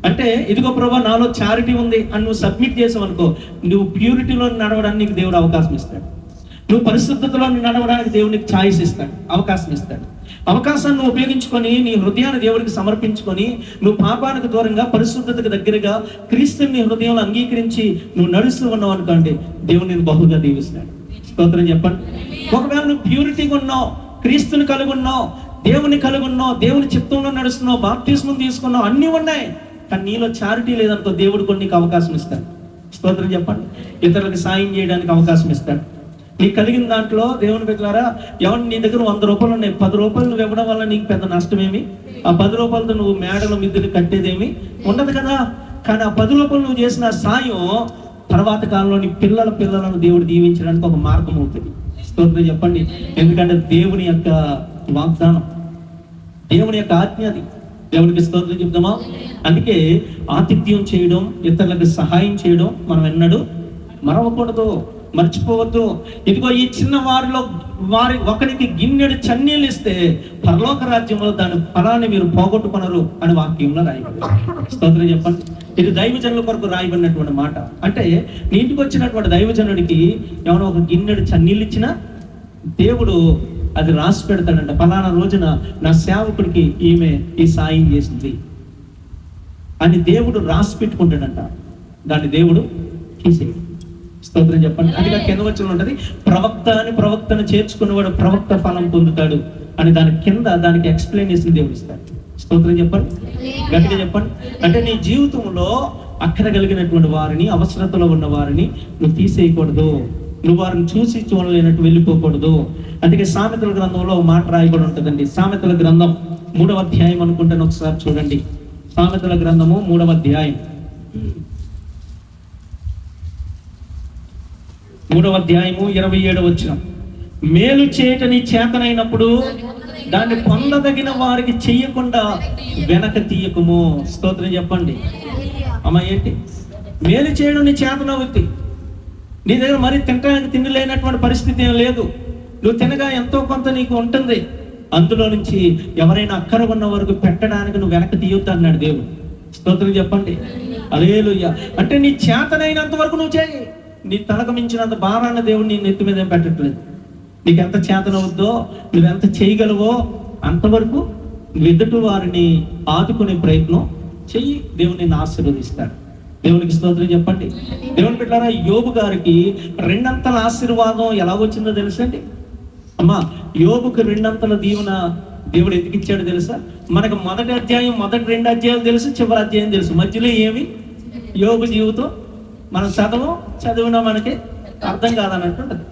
Speaker 1: అంటే ఇదిగో ప్రభా నాలో చారిటీ ఉంది అని నువ్వు సబ్మిట్ చేసావనుకో, నువ్వు ప్యూరిటీలో నడవడానికి నీకు దేవుడు అవకాశం ఇస్తాడు. నువ్వు పరిశుద్ధతలో నడవడానికి దేవుడికి ఛాయిస్ ఇస్తాడు, అవకాశం ఇస్తాడు. అవకాశాన్ని నువ్వు ఉపయోగించుకొని నీ హృదయాన్ని దేవుడికి సమర్పించుకొని నువ్వు పాపానికి దూరంగా పరిశుద్ధతకు దగ్గరగా క్రీస్తుని నీ హృదయంలో అంగీకరించి నువ్వు నడుస్తూ ఉన్నావు అనుకోండి, దేవుడు నేను బహుగా దీవిస్తాడు. స్తోత్రం చెప్పండి. ఒకవేళ నువ్వు ప్యూరిటీగా ఉన్నావు, క్రీస్తుని కలిగి ఉన్నావు, దేవుని కలిగి ఉన్నావు, దేవుని చిత్తంలో నడుస్తున్నావు, బాప్తిస్మం తీసుకున్నావు, అన్నీ ఉన్నాయి, కానీ నీలో చారిటీ లేదనుకో, దేవుడు కొన్ని నీకు అవకాశం ఇస్తాడు. స్తోత్రం చెప్పండి. ఇతరులకు సాయం చేయడానికి అవకాశం ఇస్తాడు. నీకు కలిగిన దాంట్లో దేవుని బిడ్డలారా, ఎవరు నీ దగ్గర 100 రూపాయలు ఉన్నాయి, 10 రూపాయలు నువ్వు ఇవ్వడం వల్ల నీకు పెద్ద నష్టమేమి? ఆ 10 రూపాయలతో నువ్వు మేడల మిద్దులు కట్టేదేమి ఉండదు కదా. కానీ ఆ 10 రూపాయలు నువ్వు చేసిన సాయం తర్వాత కాలంలో నీ పిల్లలను దేవుడు దీవించడానికి ఒక మార్గం అవుతుంది. స్తోత్రం చెప్పండి. ఎందుకంటే దేవుని యొక్క వాగ్దానం, దేవుని యొక్క ఆజ్ఞ అది. దేవునికి స్తోత్రం చెప్దామా? అందుకే ఆతిథ్యం చేయడం, ఇతరులకు సహాయం చేయడం మనం ఎన్నడూ మరవకూడదు, మర్చిపోవద్దు. ఇదిగో ఈ చిన్న ఒకరికి గిన్నెడు చన్నీళ్ళు ఇస్తే పరలోక రాజ్యంలో దాని ఫలాన్ని మీరు పోగొట్టుకున్నారు అని వాక్యంలో రాయబడింది. స్తోత్రం చెప్పండి. ఇది దైవజనుల కొరకు రాయబడినటువంటి మాట. అంటే నీ ఇంటికి వచ్చినటువంటి దైవజనుడికి ఏమైనా ఒక గిన్నెడు చన్నీళ్ళు ఇచ్చినా దేవుడు అది రాసి పెడతాడంట. ఫలానా రోజున నా సేవకుడికి ఈమె ఈ సాయం చేసింది అని దేవుడు రాసి పెట్టుకుంటాడంట. దాన్ని దేవుడు తీసేయడు. స్తోత్రం చెప్పండి. అందుకే కింద వచ్చిన ఉంటది, ప్రవక్తను చేర్చుకున్నవాడు ప్రవక్త ఫలం పొందుతాడు అని దాని కింద దానికి ఎక్స్ప్లెనేషన్ దేవుడు ఇస్తాడు. స్తోత్రం చెప్పండి, గట్టిగా చెప్పండి. అంటే నీ జీవితంలో అక్కర కలిగినటువంటి వారిని, అవసరతలో ఉన్న వారిని నువ్వు తీసేయకూడదు, నువ్వు వారిని చూసి చూడలేనట్టు వెళ్ళిపోకూడదు. అందుకే సామెతల గ్రంథంలో మాట రాయబడి ఉంటుందండి. సామెతల గ్రంథం 3వ అధ్యాయం అనుకుంటాను, ఒకసారి చూడండి. సామెతల గ్రంథము 3వ అధ్యాయం 27వ వచనం. మేలు చేయటని చేతనైనప్పుడు దాన్ని పొందదగిన వారికి చెయ్యకుండా వెనక తీయకము. స్తోత్రం చెప్పండి. అమ్మా ఏంటి మేలు చేయడం నీ చేతనవుద్ది. నీ దగ్గర మరి తినడానికి తిండి లేనటువంటి పరిస్థితి ఏం లేదు, నువ్వు తినగా ఎంతో కొంత నీకు ఉంటుంది, అందులో నుంచి ఎవరైనా అక్కర ఉన్న వరకు పెట్టడానికి నువ్వు వెనక తీయొద్దు అన్నాడు దేవుడు. స్తోత్రం చెప్పండి. హల్లెలూయా. అంటే నీ చేతనైనంత వరకు నువ్వు చేయి. నీ తలకు మించినంత భారాన్ని దేవుడు నీ నెత్తి మీద ఏం పెట్టట్లేదు. నీకు ఎంత చేతనవుద్దో, నువ్వెంత చేయగలవో అంతవరకు నువ్వు ఎదుటి వారిని ఆదుకునే ప్రయత్నం చెయ్యి. దేవుని నిన్ను ఆశీర్వదిస్తాడు. దేవునికి స్తోత్రం చెప్పండి. దేవుని బిడ్డలారా, యోబు గారికి 2 అంతల ఆశీర్వాదం ఎలా వచ్చిందో తెలుసండి. అమ్మా, యోబుకు 2 అంతల దీవెన దేవుడు ఎందుకు ఇచ్చాడు తెలుసా? మనకు మొదటి 2 అధ్యాయాలు తెలుసు, చివరి అధ్యాయం తెలుసు, మధ్యలో ఏమి యోబు జీవితం మనం చదివినా మనకి అర్థం కాదన్నట్టుంటది.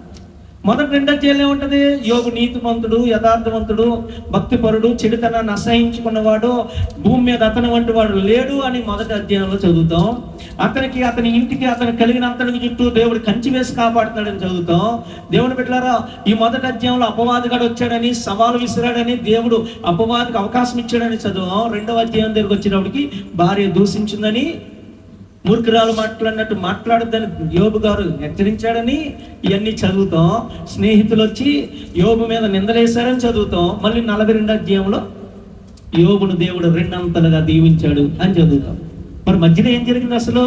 Speaker 1: మొదటి 2 అధ్యాయాలు ఏముంటది? యోబు నీతిమంతుడు, యథార్థవంతుడు, భక్తిపరుడు, చెడుతనాన్ని అసహించుకున్నవాడు, భూమి మీద అతని వంటి వాడు లేడు అని మొదటి అధ్యాయంలో చదువుతాం. అతని ఇంటికి అతను కలిగినంతటి చుట్టూ దేవుడు కంచి వేసి కాపాడుతున్నాడని చదువుతాం. దేవుని బిడ్డలారా, ఈ మొదటి అధ్యాయంలో అపవాదిగాడు వచ్చాడని, సవాలు విసిరాడని, దేవుడు అపవాదికి అవకాశం ఇచ్చాడని చదువుతాం. 2వ అధ్యాయం దగ్గరికి వచ్చినప్పటికి భార్య దూషించిందని, మూర్ఖురాలు మాట్లాడినట్టు మాట్లాడద్దని యోబు గారు హెచ్చరించాడని ఇవన్నీ చదువుతాం. స్నేహితులు వచ్చి యోబు మీద నిందలేశారని చదువుతాం. మళ్ళీ 42 అధ్యాయంలో యోబును దేవుడు 2 అంతలుగా దీవించాడు అని చదువుతాం. మరి మధ్యలో ఏం జరిగింది అసలు?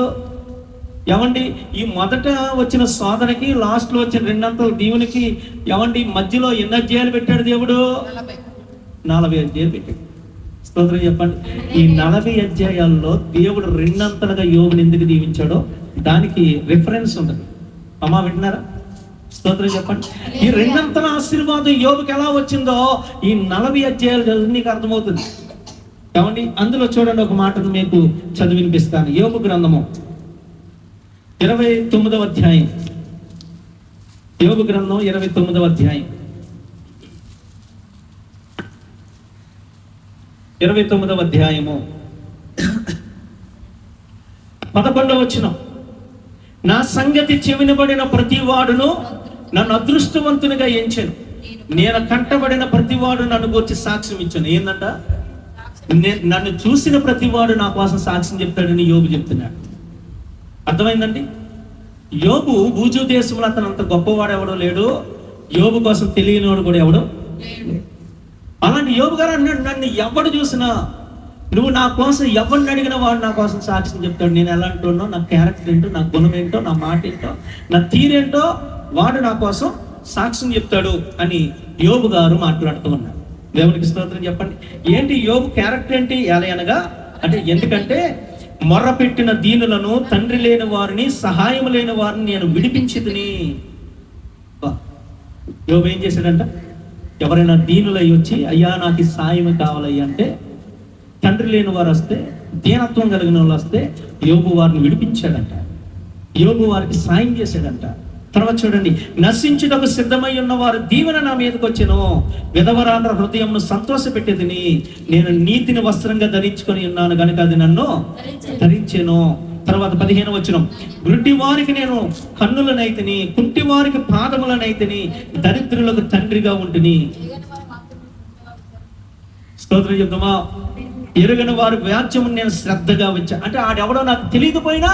Speaker 1: ఏమండి, ఈ మొదట వచ్చిన శోధనకి, లాస్ట్లో వచ్చిన 2 అంతల దీవునికి ఏమండి మధ్యలో ఎన్ని అధ్యాయాలు పెట్టాడు దేవుడు? 40 అధ్యాయాలు పెట్టాడు. స్తోత్రం చెప్పండి. ఈ 40 అధ్యాయాల్లో దేవుడు 2 అంతలుగా యోబుని ఎందుకు దీవించాడో దానికి రిఫరెన్స్ ఉంటుంది. అమ్మా వింటున్నారా? స్తోత్రం చెప్పండి. ఈ 2 అంతల ఆశీర్వాదం యోబుకి ఎలా వచ్చిందో ఈ 40 అధ్యాయాలు చదివి నీకు అర్థమవుతుంది. ఏమండి, అందులో చూడండి, ఒక మాటను మీకు చదివి వినిపిస్తాను. యోబు గ్రంథము 29వ అధ్యాయం. యోబు గ్రంథం 29వ అధ్యాయం 29వ అధ్యాయము 11వ వచనం. నా సంగతి చెవినబడిన ప్రతి వాడును నన్ను అదృష్టవంతునిగా ఎంచాను. నేను కంటబడిన ప్రతివాడు నన్ను గురించి సాక్ష్యం ఇచ్చాను. ఏందంట? నన్ను చూసిన ప్రతివాడు నా కోసం సాక్ష్యం చెప్తాడని యోబు చెప్తున్నాడు. అర్థమైందండి? యోబు భూజు దేశంలో అతను అంత గొప్పవాడు ఎవడో లేడు, యోబు కోసం తెలియనివాడు కూడా ఎవడో. అలాంటి యోబు గారు అన్నాడు, నన్ను ఎవడు చూసినా, నువ్వు నా కోసం ఎవరిని అడిగిన వాడు నా కోసం సాక్ష్యం చెప్తాడు. నేను ఎలాంటి ఉన్నో, నా క్యారెక్టర్ ఏంటో, నా గుణం ఏంటో, నా మాట ఏంటో, నా తీరేంటో వాడు నా కోసం సాక్ష్యం చెప్తాడు అని యోబు గారు మాట్లాడుతూ ఉన్నారు. దేవునికి స్తోత్రం చెప్పండి. ఏంటి యోబు క్యారెక్టర్ ఏంటి? ఎలా అనగా అంటే, ఎందుకంటే మొర్రపెట్టిన దీనులను, తండ్రి లేని వారిని, సహాయం లేని వారిని నేను విడిపించితిని. యోబు ఏం చేశాడంట? ఎవరైనా దీనులై వచ్చి అయ్యా నాకు సాయం కావాలయ్యా అంటే, తండ్రి లేని వారు వస్తే, దీనత్వం కలిగిన వాళ్ళు వస్తే యోబు వారిని విడిపించాడంట. యోబు వారికి సాయం చేశాడంట. తర్వాత చూడండి, నశించుటకు సిద్ధమై ఉన్న వారు దీవెన నా మీదకి వచ్చెను, విధవరాండ్ర హృదయంను సంతోషపెట్టేదిని, నేను నీతిని వస్త్రంగా ధరించుకొని ఉన్నాను కనుక అది నన్ను ధరించెను. తర్వాత 15వ వచనం, గుడ్డి వారికి నేను కన్నులనైతిని, కుంటి వారికి పాదములనైతిని, దరిద్రులకు తండ్రిగా ఉంటుని. స్తోత్రం చెప్తామా? ఎరుగని వారి వ్యాజ్యము నేను శ్రద్ధగా వచ్చా అంటే, ఆడెవడో నాకు తెలియకపోయినా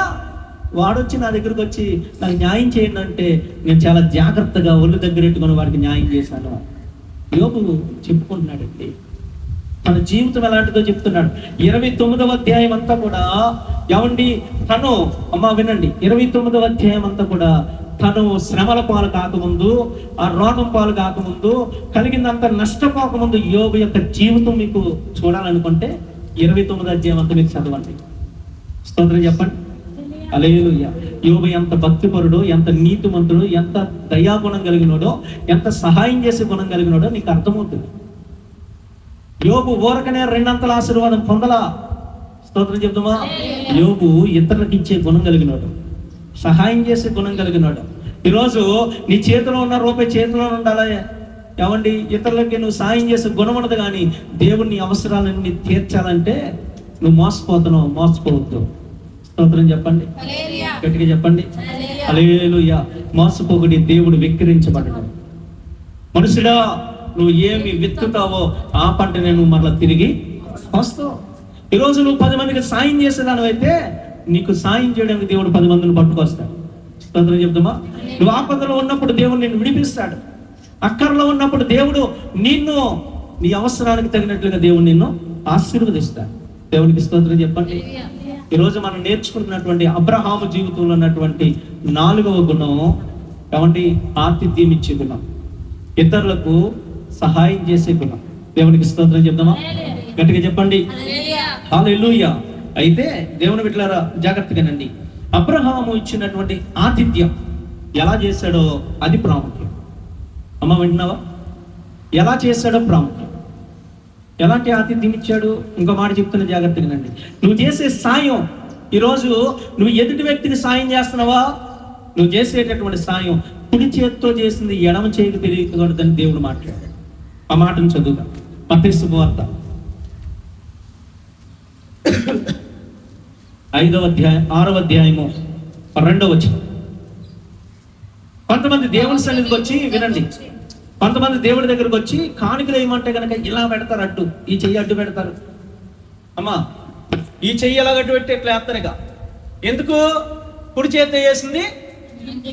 Speaker 1: వాడొచ్చి నా దగ్గరకు వచ్చి నాకు న్యాయం చేయండి అంటే నేను చాలా జాగ్రత్తగా ఒళ్ళు దగ్గరెట్టుకొని వాడికి న్యాయం చేశాను. యోబు చెప్పుకుంటున్నాడండి తన జీవితం ఎలాంటిదో చెప్తున్నాడు. 29వ అధ్యాయం అంతా కూడా ఏమండి, తను అమ్మ వినండి, 29వ అధ్యాయం అంతా కూడా తను శ్రమల పాలు కాకముందు, ఆ రోగం పాలు కాకముందు, కలిగిందంత నష్టపోకముందు యోబు యొక్క జీవితం మీకు చూడాలనుకుంటే 29వ అధ్యాయం అంతా మీకు చదవండి. స్తోత్రం చెప్పండి. హల్లెలూయా. యోబు ఎంత భక్తిపరుడో, ఎంత నీతిమంతుడో, ఎంత దయాగుణం కలిగినోడో, ఎంత సహాయం చేసే గుణం కలిగినోడో నీకు అర్థమవుతుంది. యోబు ఊరకనే 2 ఆశీర్వాదం పొందలా. స్తోత్రం చెప్తామా? యోబు ఇతరులకు ఇచ్చే గుణం కలిగినోడు, సహాయం చేసే గుణం కలిగినోడు. ఈరోజు నీ చేతిలో ఉన్న రూపాయి చేతిలో ఉండాలి. ఏమండి, ఇతరులకి నువ్వు సాయం చేసే గుణం ఉండదు. కానీ దేవుని అవసరాలన్నీ తీర్చాలంటే నువ్వు మోసపోతున్నావు. మోసపోవద్దు. స్తోత్రం చెప్పండి, గట్టిగా చెప్పండి. హల్లెలూయా. మోసపోకుడి, దేవుడు వెక్కిరించబడడు. మనుషుడా, నువ్వు ఏమి విత్తుతావో ఆ పంటనే నువ్వు మరలా తిరిగి వస్తావు. ఈరోజు నువ్వు 10 మందికి సాయం చేసేదానివైతే నీకు సాయం చేయడానికి దేవుడు 10 మందిని పట్టుకొస్తాడు. స్తోత్రం చెప్తామా? నువ్వు ఆపదలో ఉన్నప్పుడు దేవుడు నిన్ను విడిపిస్తాడు. అక్కర్లో ఉన్నప్పుడు దేవుడు నిన్ను నీ అవసరానికి తగినట్లుగా దేవుడు నిన్ను ఆశీర్వదిస్తాడు. దేవునికి స్తోత్రం చెప్పండి. ఈరోజు మనం నేర్చుకుంటున్నటువంటి అబ్రహాము జీవితంలో ఉన్నటువంటి 4వ గుణం ఏమండి? ఆతిథ్యం ఇచ్చే గుణం, ఇతరులకు సహాయం చేసే గుణం. దేవునికి స్తోత్రం చెప్దామా? గట్టిగా చెప్పండి. హల్లెలూయా. అయితే దేవుని బిడ్డలారా జాగ్రత్తగానండి, అబ్రహాము ఇచ్చినటువంటి ఆతిథ్యం ఎలా చేశాడో అది ప్రాముఖ్యం. అమ్మ వింటున్నావా? ఎలా చేశాడో ప్రాముఖ్యం. ఎలాంటి ఆతిథ్యం ఇచ్చాడు? ఇంకో మాట చెప్తున్న జాగ్రత్తగానండి. నువ్వు చేసే సాయం, ఈరోజు నువ్వు ఎదుటి వ్యక్తికి సాయం చేస్తున్నావా? నువ్వు చేసేటటువంటి సాయం కుడి చేతితో చేసింది ఎడమ చేతికి తెలియకూడదని దేవుడు మాట్లాడాడు. ఆ మాటను చదువుతాం. మత్తయి శుభవార్త 6వ అధ్యాయము 2వ వచనం. కొంతమంది దేవుని సన్నిధికి వచ్చి వినండి, కొంతమంది దేవుడి దగ్గరకు వచ్చి కానుకలు ఏమంటే కనుక ఇలా పెడతారు, అడ్డు ఈ చెయ్యి అడ్డు పెడతారు. అమ్మా, ఈ చెయ్యి ఎలా అడ్డు పెట్టి ఇట్లా వేస్తారుగా. ఎందుకు? కుడి చేతి వేసింది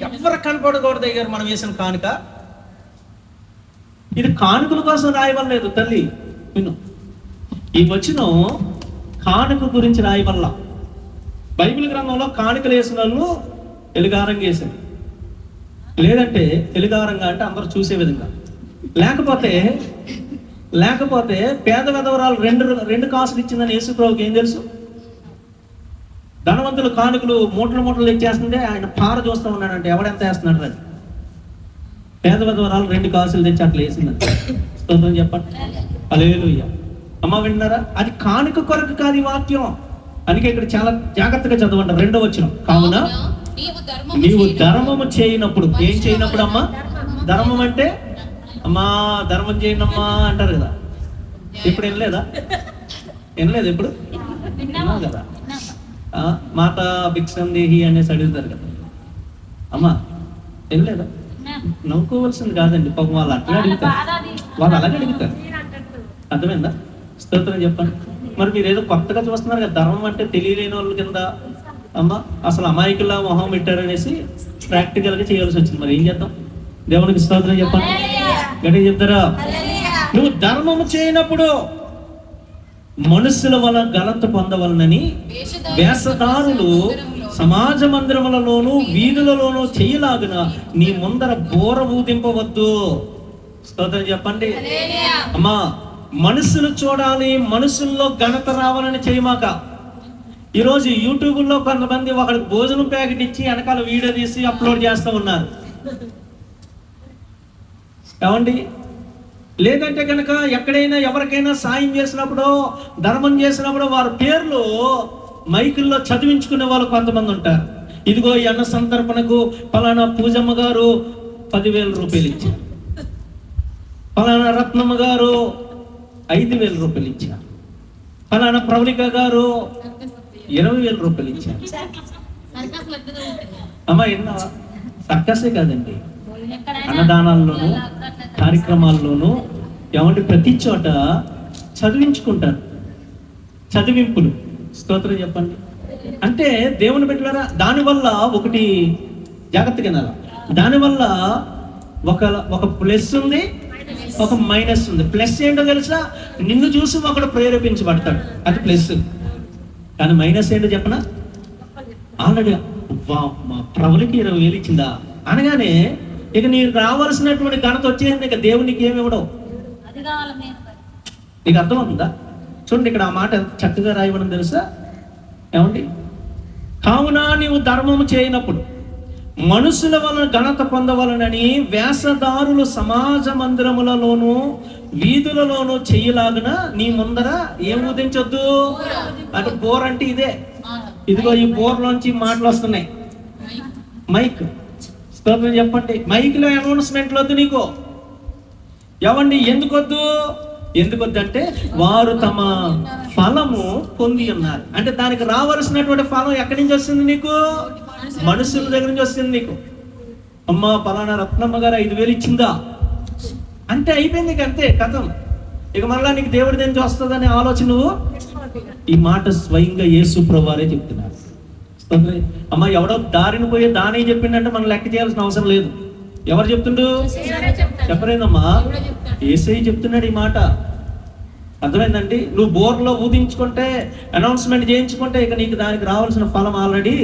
Speaker 1: ఎవరు కనపడకూడదు అయ్యారు మనం వేసిన కానుక. ఇది కానుకల కోసం రాయవలేదు తల్లి. విను, ఈ వచనం కానుక గురించి రాయవల్ల. బైబిల్ గ్రంథంలో కానుకలు వేసిన వాళ్ళు ఎలుగారంగా వేసారు, లేదంటే ఎలుగారంగా అంటే అందరూ చూసే విధంగా. లేకపోతే పేద విధవరాలు రెండు కాసులు ఇచ్చిందని యేసుప్రభుకి ఏం తెలుసు? ధనవంతులు కానుకలు మూటలు తెచ్చేస్తుంటే ఆయన పార చూస్తూ ఉన్నాడంటే ఎవడెంత వేస్తున్నాడు అది. పేద విధవరాలు 2 కాసులు తెచ్చి అట్లా వేసిందంటే స్తోత్రం చెప్పండి. హల్లెలూయా. అమ్మ విన్నారా? అది కానుక కొరకు కాదు ఈ వాక్యం. అందుకే ఇక్కడ చాలా జాగ్రత్తగా చదవండి. 2వ వచనం. కావున నీవు ధర్మము చేయనప్పుడు, ఏం చేయనప్పుడు అమ్మా? ధర్మం అంటే అమ్మా ధర్మం చేయనమ్మా అంటారు కదా. ఇప్పుడు ఏం లేదా? వినలేదు ఎప్పుడు? విన్నావు కదా. మాత భిక్షం దేహి అనేసి అడుగుతారు కదా. అమ్మా వినలేదా? నవ్వుకోవాల్సింది కాదండి, పాపం వాళ్ళు అట్లా అడుగుతారు, వాళ్ళు అలాగే అడుగుతారు. అర్థమైందా? స్తోత్రం చెప్పండి. మరి మీరు ఏదో కొత్తగా చూస్తున్నారు కదా, ధర్మం అంటే తెలియలేని వాళ్ళ కింద అమ్మ అసలు అమాయకుల్లా మొహం పెట్టారనేసి ప్రాక్టికల్గా చేయాల్సి వచ్చింది. మరి ఏం చేద్దాం? దేవునికి స్తోత్రం చెప్పండి, గట్టిగా చెప్తారా? నువ్వు ధర్మము చేయనప్పుడు మనుషుల వల్ల ఘనత పొందవలనని వేషధారులు సమాజ మందిరములలోను వీధులలోనూ చేయలాగున నీ ముందర బోర ఊదింపవద్దు. స్తోత్రం చెప్పండి. అమ్మా మనుషులు చూడాలి, మనుషుల్లో ఘనత రావాలని చేయమాక. ఈరోజు యూట్యూబ్లో కొంతమంది ఒకరికి భోజనం ప్యాకెట్ ఇచ్చి వెనకాల వీడియో తీసి అప్లోడ్ చేస్తూ ఉన్నారు. ఏమండి? లేదంటే కనుక ఎక్కడైనా ఎవరికైనా సాయం చేసినప్పుడు, ధర్మం చేసినప్పుడు వారి పేర్లు మైకుల్లో చదివించుకునే వాళ్ళు కొంతమంది ఉంటారు. ఇదిగో ఈ అన్న సంతర్పణకు ఫలానా పూజమ్మ గారు 10,000 రూపాయలు ఇచ్చారు, ఫలానా రత్నమ్మ గారు 5,000 రూపాయలు ఇచ్చారు, ఫలానా ప్రవళిక గారు 20,000 రూపాయలు ఇచ్చారు. అమ్మా ఎన్నో సర్కసే కాదండి, అన్నదానాల్లోనూ కార్యక్రమాల్లోనూ ఏమంటే ప్రతి చోట చదివించుకుంటారు, చదివింపులు. స్తోత్రం చెప్పండి. అంటే దేవుని పెట్టారా, దానివల్ల ఒకటి జాగ్రత్తగా వినాలి, దానివల్ల ఒక ప్లస్ ఉంది, ఒక మైనస్ ఉంది. ప్లస్ ఏంటో తెలుసా? నిన్ను చూసి ఒకడు ప్రేరేపించబడతాడు, అది ప్లస్. కానీ మైనస్ ఏంటో చెప్పనా? ఆల్రెడీ మా ప్రభులకి 20,000 ఇచ్చిందా అనగానే ఇక నీకు రావాల్సినటువంటి ఘనత వచ్చేసింది, ఇక దేవునికి ఏమి ఇవ్వడం. నీకు అర్థమవుతుందా? చూడండి ఇక్కడ ఆ మాట చక్కగా రాయబడం తెలుసా? ఏమండి? కావున నీవు ధర్మము చేయనప్పుడు మనుషుల వలన ఘనత పొందవలనని వేషధారులు సమాజ మందిరములలోను వీధులలోనూ చెయ్యలాగున నీ ముందర ఏం ఊదించొద్దు. అంటే బోర్ అంటే ఇదే, ఇదిగో ఈ బోర్లోంచి మాటలు వస్తున్నాయి, మైక్. స్తోత్రం చెప్పండి. మైక్లో అనౌన్స్మెంట్లు వద్దు నీకు. ఎవండి ఎందుకొద్దు? ఎందుకొద్దు అంటే వారు తమ ఫలము పొంది ఉన్నారు. అంటే దానికి రావాల్సినటువంటి ఫలం ఎక్కడి నుంచి వస్తుంది నీకు? మనుషుల దగ్గర నుంచి వస్తుంది నీకు. అమ్మ పలానా రత్నమ్మ గారు 5,000 ఇచ్చిందా అంటే అయిపోయింది, ఇక అంతే కథం. ఇక మళ్ళా నీకు దేవుడి నుంచి వస్తుందనే ఆలోచన నువ్వు. ఈ మాట స్వయంగా యేసు ప్రభువారే చెప్తున్నారు. అమ్మ ఎవడో దారిని పోయి దాని చెప్పిండంటే మనం లెక్క చేయాల్సిన అవసరం లేదు. ఎవరు చెప్తుండు? చెప్పలేదమ్మా, యేసయ్య చెప్తున్నాడు ఈ మాట. అర్థమైందండి? నువ్వు బోర్లో ఊదించుకుంటే, అనౌన్స్మెంట్ చేయించుకుంటే ఇక నీకు దానికి రావాల్సిన ఫలం ఆల్రెడీ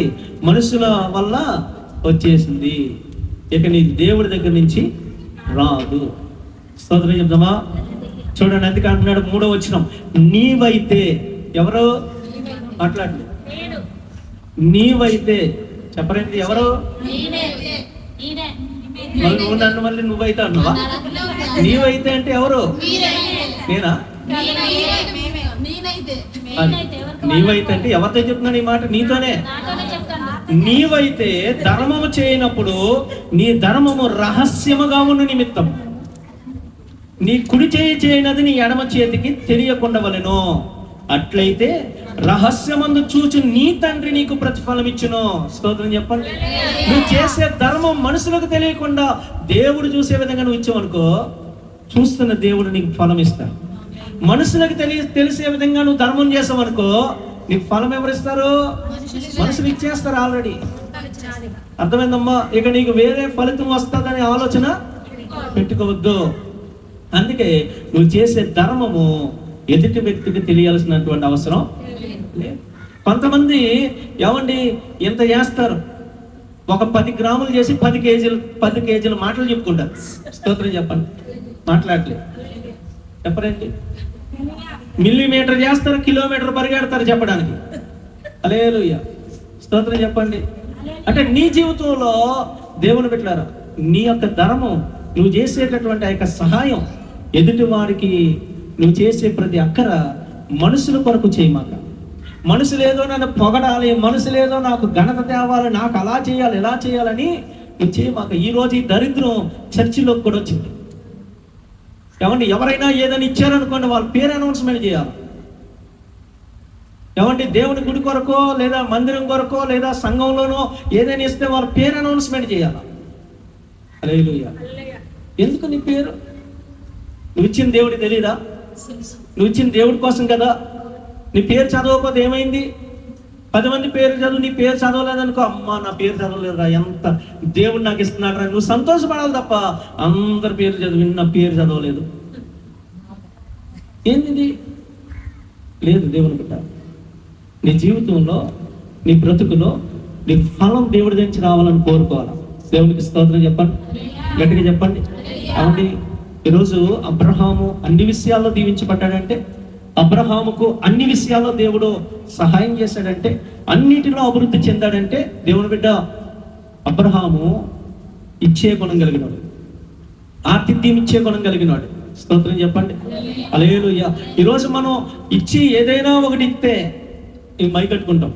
Speaker 1: మనుషుల వల్ల వచ్చేసింది, ఇక నీకు దేవుడి దగ్గర నుంచి రాదు. స్తోత్రం చెప్తామా? చూడండి అందుకే అంటున్నాడు 3వ వచనం, నీవైతే. ఎవరు మాట్లాడు? నీవైతే. చెప్పరేంటి? ఎవరు? నువ్వు నన్ను మళ్ళీ నువ్వైతే అన్నావా? నీవైతే అంటే ఎవరు? నేనా? నీవైతే అంటే ఎవరితో చెప్తున్నాడు ఈ మాట? నీతోనే. నీవైతే ధర్మము చేయనప్పుడు నీ ధర్మము రహస్యముగా ఉన్న నిమిత్తం నీ కుడి చేయి చేయనది నీ ఎడమ చేతికి తెలియకుండా వలెను. అట్లయితే రహస్యమందు చూచి నీ తండ్రి నీకు ప్రతిఫలం ఇచ్చును. స్తోత్రం చెప్పండి. నువ్వు చేసే ధర్మం మనుషులకు తెలియకుండా దేవుడు చూసే విధంగా నువ్వు ఇచ్చావనుకో, చూస్తున్న దేవుడు నీకు ఫలం ఇస్తాడు. మనుషులకు తెలిసే విధంగా నువ్వు ధర్మం చేసావనుకో, నీకు ఫలం ఎవరిస్తారు? మనుషులు ఇచ్చేస్తారు ఆల్రెడీ. అర్థమైందమ్మా? ఇక నీకు వేరే ఫలితం వస్తుందనే ఆలోచన పెట్టుకోవద్దు. అందుకే నువ్వు చేసే ధర్మము ఎదుటి వ్యక్తికి తెలియాల్సినటువంటి అవసరం లేదు. కొంతమంది ఏమండి ఎంత చేస్తారు, ఒక 10 గ్రాములు చేసి 10 కేజీల మాటలు చెప్పుకుంటారు. స్తోత్రం చెప్పండి. మాట్లాడలేదు చెప్పరేంటి? మిల్లీమీటర్ చేస్తారు, కిలోమీటర్ పరిగెడతారు చెప్పడానికి. హల్లెలూయా. స్తోత్రం చెప్పండి. అంటే నీ జీవితంలో దేవుని బిడ్డలారా, నీ యొక్క ధర్మం, నువ్వు చేసేటటువంటి ఆ యొక్క సహాయం, ఎదుటి వారికి నువ్వు చేసే ప్రతి అక్కర మనుషుల కొరకు చేయమాక. మనుషులేదో నన్ను పొగడాలి, మనుషులేదో నాకు ఘనత తేవాలి, నాకు అలా చేయాలి ఇలా చేయాలని నువ్వు చేయమాక. ఈరోజు ఈ దరిద్రం చర్చిలోకి కూడా వచ్చింది. ఏమండి? ఎవరైనా ఏదైనా ఇచ్చారనుకోండి, వాళ్ళ పేరు అనౌన్స్మెంట్ చేయాలి. ఏమంటే దేవుని గుడి కొరకో లేదా మందిరం కొరకో లేదా సంఘంలోనో ఏదైనా ఇస్తే వాళ్ళ పేరు అనౌన్స్మెంట్ చేయాలి. హల్లెలూయా. ఎందుకు నీ పేరు? నువ్వు ఇచ్చిన దేవుడికి తెలీదా? నువ్వు ఇచ్చిన దేవుడి కోసం కదా. నీ పేరు చదవకపోతే ఏమైంది? 10 మంది పేరు చదువు, నీ పేరు చదవలేదనుకో, అమ్మా నా పేరు చదవలేదురా, ఎంత దేవుడు నాకు ఇస్తున్నాడు రా, నువ్వు సంతోషపడాలి తప్ప అందరి పేరు చదివి నా పేరు చదవలేదు ఏంది? లేదు. దేవుని బిడ్డ, నీ జీవితంలో నీ బ్రతుకులో నీ ఫలం దేవుడి నుంచి రావాలని కోరుకోవాలి. దేవునికి స్తోత్రం చెప్పండి, గట్టిగా చెప్పండి. అవునండి, ఈరోజు అబ్రహాము అన్ని విషయాల్లో దీవించబడ్డాడంటే, అబ్రహాముకు అన్ని విషయాల్లో దేవుడు సహాయం చేశాడంటే, అన్నిటిలో అభివృద్ధి చెందాడంటే, దేవుని బిడ్డ అబ్రహాము ఇచ్చే గుణం కలిగినాడు, ఆతిథ్యం ఇచ్చే గుణం కలిగినాడు. స్తోత్రం చెప్పండి, హల్లెలూయా. ఈరోజు మనం ఇచ్చి ఏదైనా ఒకటి ఇస్తే ఇవి మై కట్టుకుంటాం,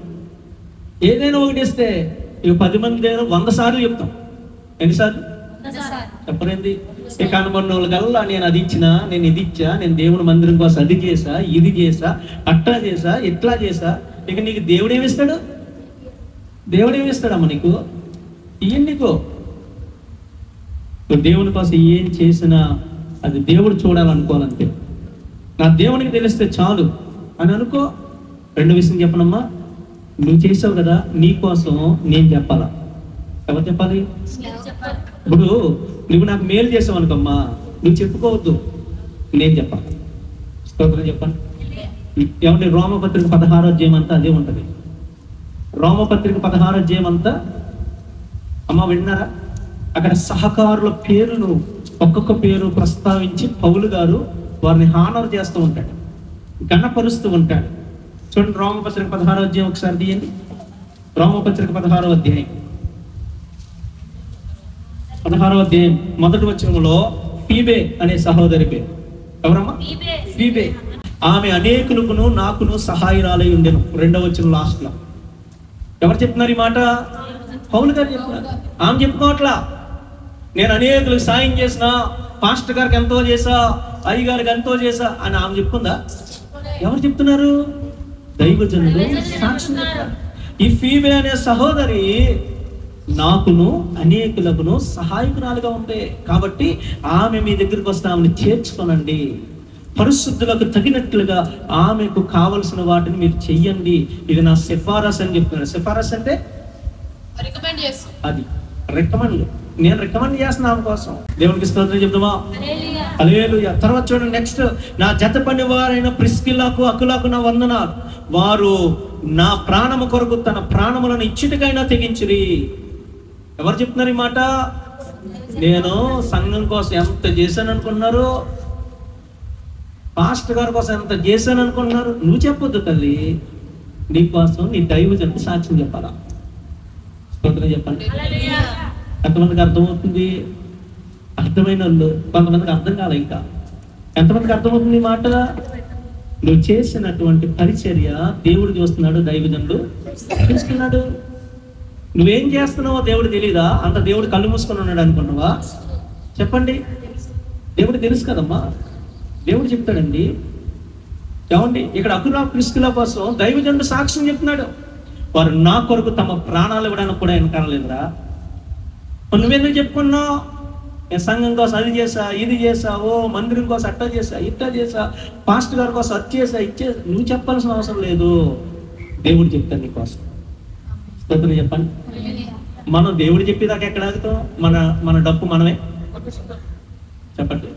Speaker 1: ఏదైనా ఒకటి ఇస్తే ఇవి 10 మంది దగ్గర 100 సార్లు చెప్తాం. ఎన్నిసార్లు చెప్పరేంది? ఇక కనబడిన వాళ్ళకల్లా నేను అది ఇచ్చినా, నేను ఇది ఇచ్చా, నేను దేవుని మందిరం కోసం అది చేసా, ఇది చేసా, అట్లా చేసా, ఇట్లా చేసా. ఇక నీకు దేవుడు ఏమిస్తాడు? దేవుడు ఏమిస్తాడమ్మా నీకు? నీకు నువ్వు దేవుని కోసం ఏం చేసినా అది దేవుడు చూడాలనుకోవాలంతే. నా దేవునికి తెలిస్తే చాలు అని అనుకో. 2 విషయం చెప్పనమ్మా, నువ్వు చేసావు కదా, నీ కోసం నేను చెప్పాలా? ఎవరు చెప్పాలి? ఇప్పుడు నువ్వు నాకు మేలు చేసావు అనుకోమ్మా, నువ్వు చెప్పుకోవద్దు, నేను చెప్పాలి. స్తోత్రం చెప్పండి. ఏమంటే రోమపత్రిక 16వ అధ్యాయం అంతా అదే ఉంటుంది. రోమపత్రిక 16వ అధ్యాయం అంతా అమ్మ విన్నారా? అక్కడ సహకారుల పేరును ఒక్కొక్క పేరు ప్రస్తావించి పౌలు గారు వారిని హానర్ చేస్తూ ఉంటాడు, గణపరుస్తూ ఉంటాడు. చూడండి, రోమపత్రిక 16వ అధ్యాయం ఒకసారి తీయండి. రోమపత్రిక 16వ అధ్యాయం 16వ అధ్యాయం మొదటి వచనంలో ఫీబే అనే సహోదరి పేరు. ఎవరమ్మా? ఫీబే. ఆమె అనేకులకును నాకును సహాయరాలై ఉండెను. 2వ వచనం లాస్ట్ లో ఎవరు చెప్తున్నారు ఈ మాట? పౌలు గారు చెప్తున్నారు. ఆమె చెప్పుకోవట్లా, నేను అనేకులకు సాయం చేసిన, పాస్టర్ గారికి ఎంతో చేసా, అయ్య గారికి ఎంతో చేసా అని ఆమె చెప్పుకుందా? ఎవరు చెప్తున్నారు? దైవజనులు సాక్ష్యం చెప్తారు. ఈ ఫీబే అనే సహోదరి నాకును అనేకులకును సహాయకురాలుగా ఉంది కాబట్టి ఆమె మీ దగ్గరికి వస్తే ఆమెను చేర్చుకోనండి, పరిశుద్ధులకు తగినట్లుగా ఆమెకు కావలసిన వాటిని మీరు చెయ్యండి, ఇది నా సిఫారసు అని చెప్తున్నాడు. సిఫారసు అంటే అది రికమెండ్, నేను రికమెండ్ చేస్తున్నా ఆమె కోసం. దేవునికి స్తోత్రం చెప్తామా? హల్లెలూయా. తర్వాత చూడండి, నెక్స్ట్, నా జత పని వారైన ప్రిస్కిల్లాకు అకులకు నా వందనాలు, వారు నా ప్రాణము కొరకు తన ప్రాణములను ఇచ్చిటికైనా తెగించిరి. ఎవరు చెప్తున్నారు ఈ మాట? నేను సంఘం కోసం ఎంత చేశాను అనుకున్నారు, పాస్టర్ గారి కోసం ఎంత చేశాను అనుకున్నారు. నువ్వు చెప్పొద్దు తల్లి, నీ కోసం నీ దైవజనుడు సాక్ష్యం చెప్పాలా? స్తోత్రం చెప్పండి. ఎంతమందికి అర్థమవుతుంది? అర్థమైన వాళ్ళు, కొంతమందికి అర్థం కాలే. ఇంకా ఎంతమందికి అర్థమవుతుంది ఈ మాట? నువ్వు చేసినటువంటి పరిచర్య దేవుడు చూస్తున్నాడు, దైవజనుడు చూస్తున్నాడు. నువ్వేం చేస్తున్నావో దేవుడు తెలీదా? అంత దేవుడు కళ్ళు మూసుకొని ఉన్నాడు అనుకున్నావా? చెప్పండి. దేవుడు తెలుసు కదమ్మా, దేవుడు చెప్తాడండి. ఏమండి, ఇక్కడ అకుల ప్రిస్కిల కోసం దైవజనుడు సాక్ష్యం చెప్తున్నాడు. వారు నా కొరకు తమ ప్రాణాలు ఇవ్వడానికి కూడా వెనకాలలేదురా. నువ్వెందుకు చెప్పుకున్నావు? నేను సంఘం కోసం అది చేసా, ఇది చేసా, ఓ మందిరం కోసం అట్టా చేసా, ఇట్టా చేసా, పాస్టర్ గారి కోసం అది చేసా, ఇచ్చేసా. నువ్వు చెప్పాల్సిన అవసరం లేదు, దేవుడు చెప్తాడు నీ కోసం. స్తోత్రం చెప్పండి. మనం దేవుడు చెప్పేదాకా ఎక్కడ ఆగుతాం? మన డప్పు మనమే చెప్పండి.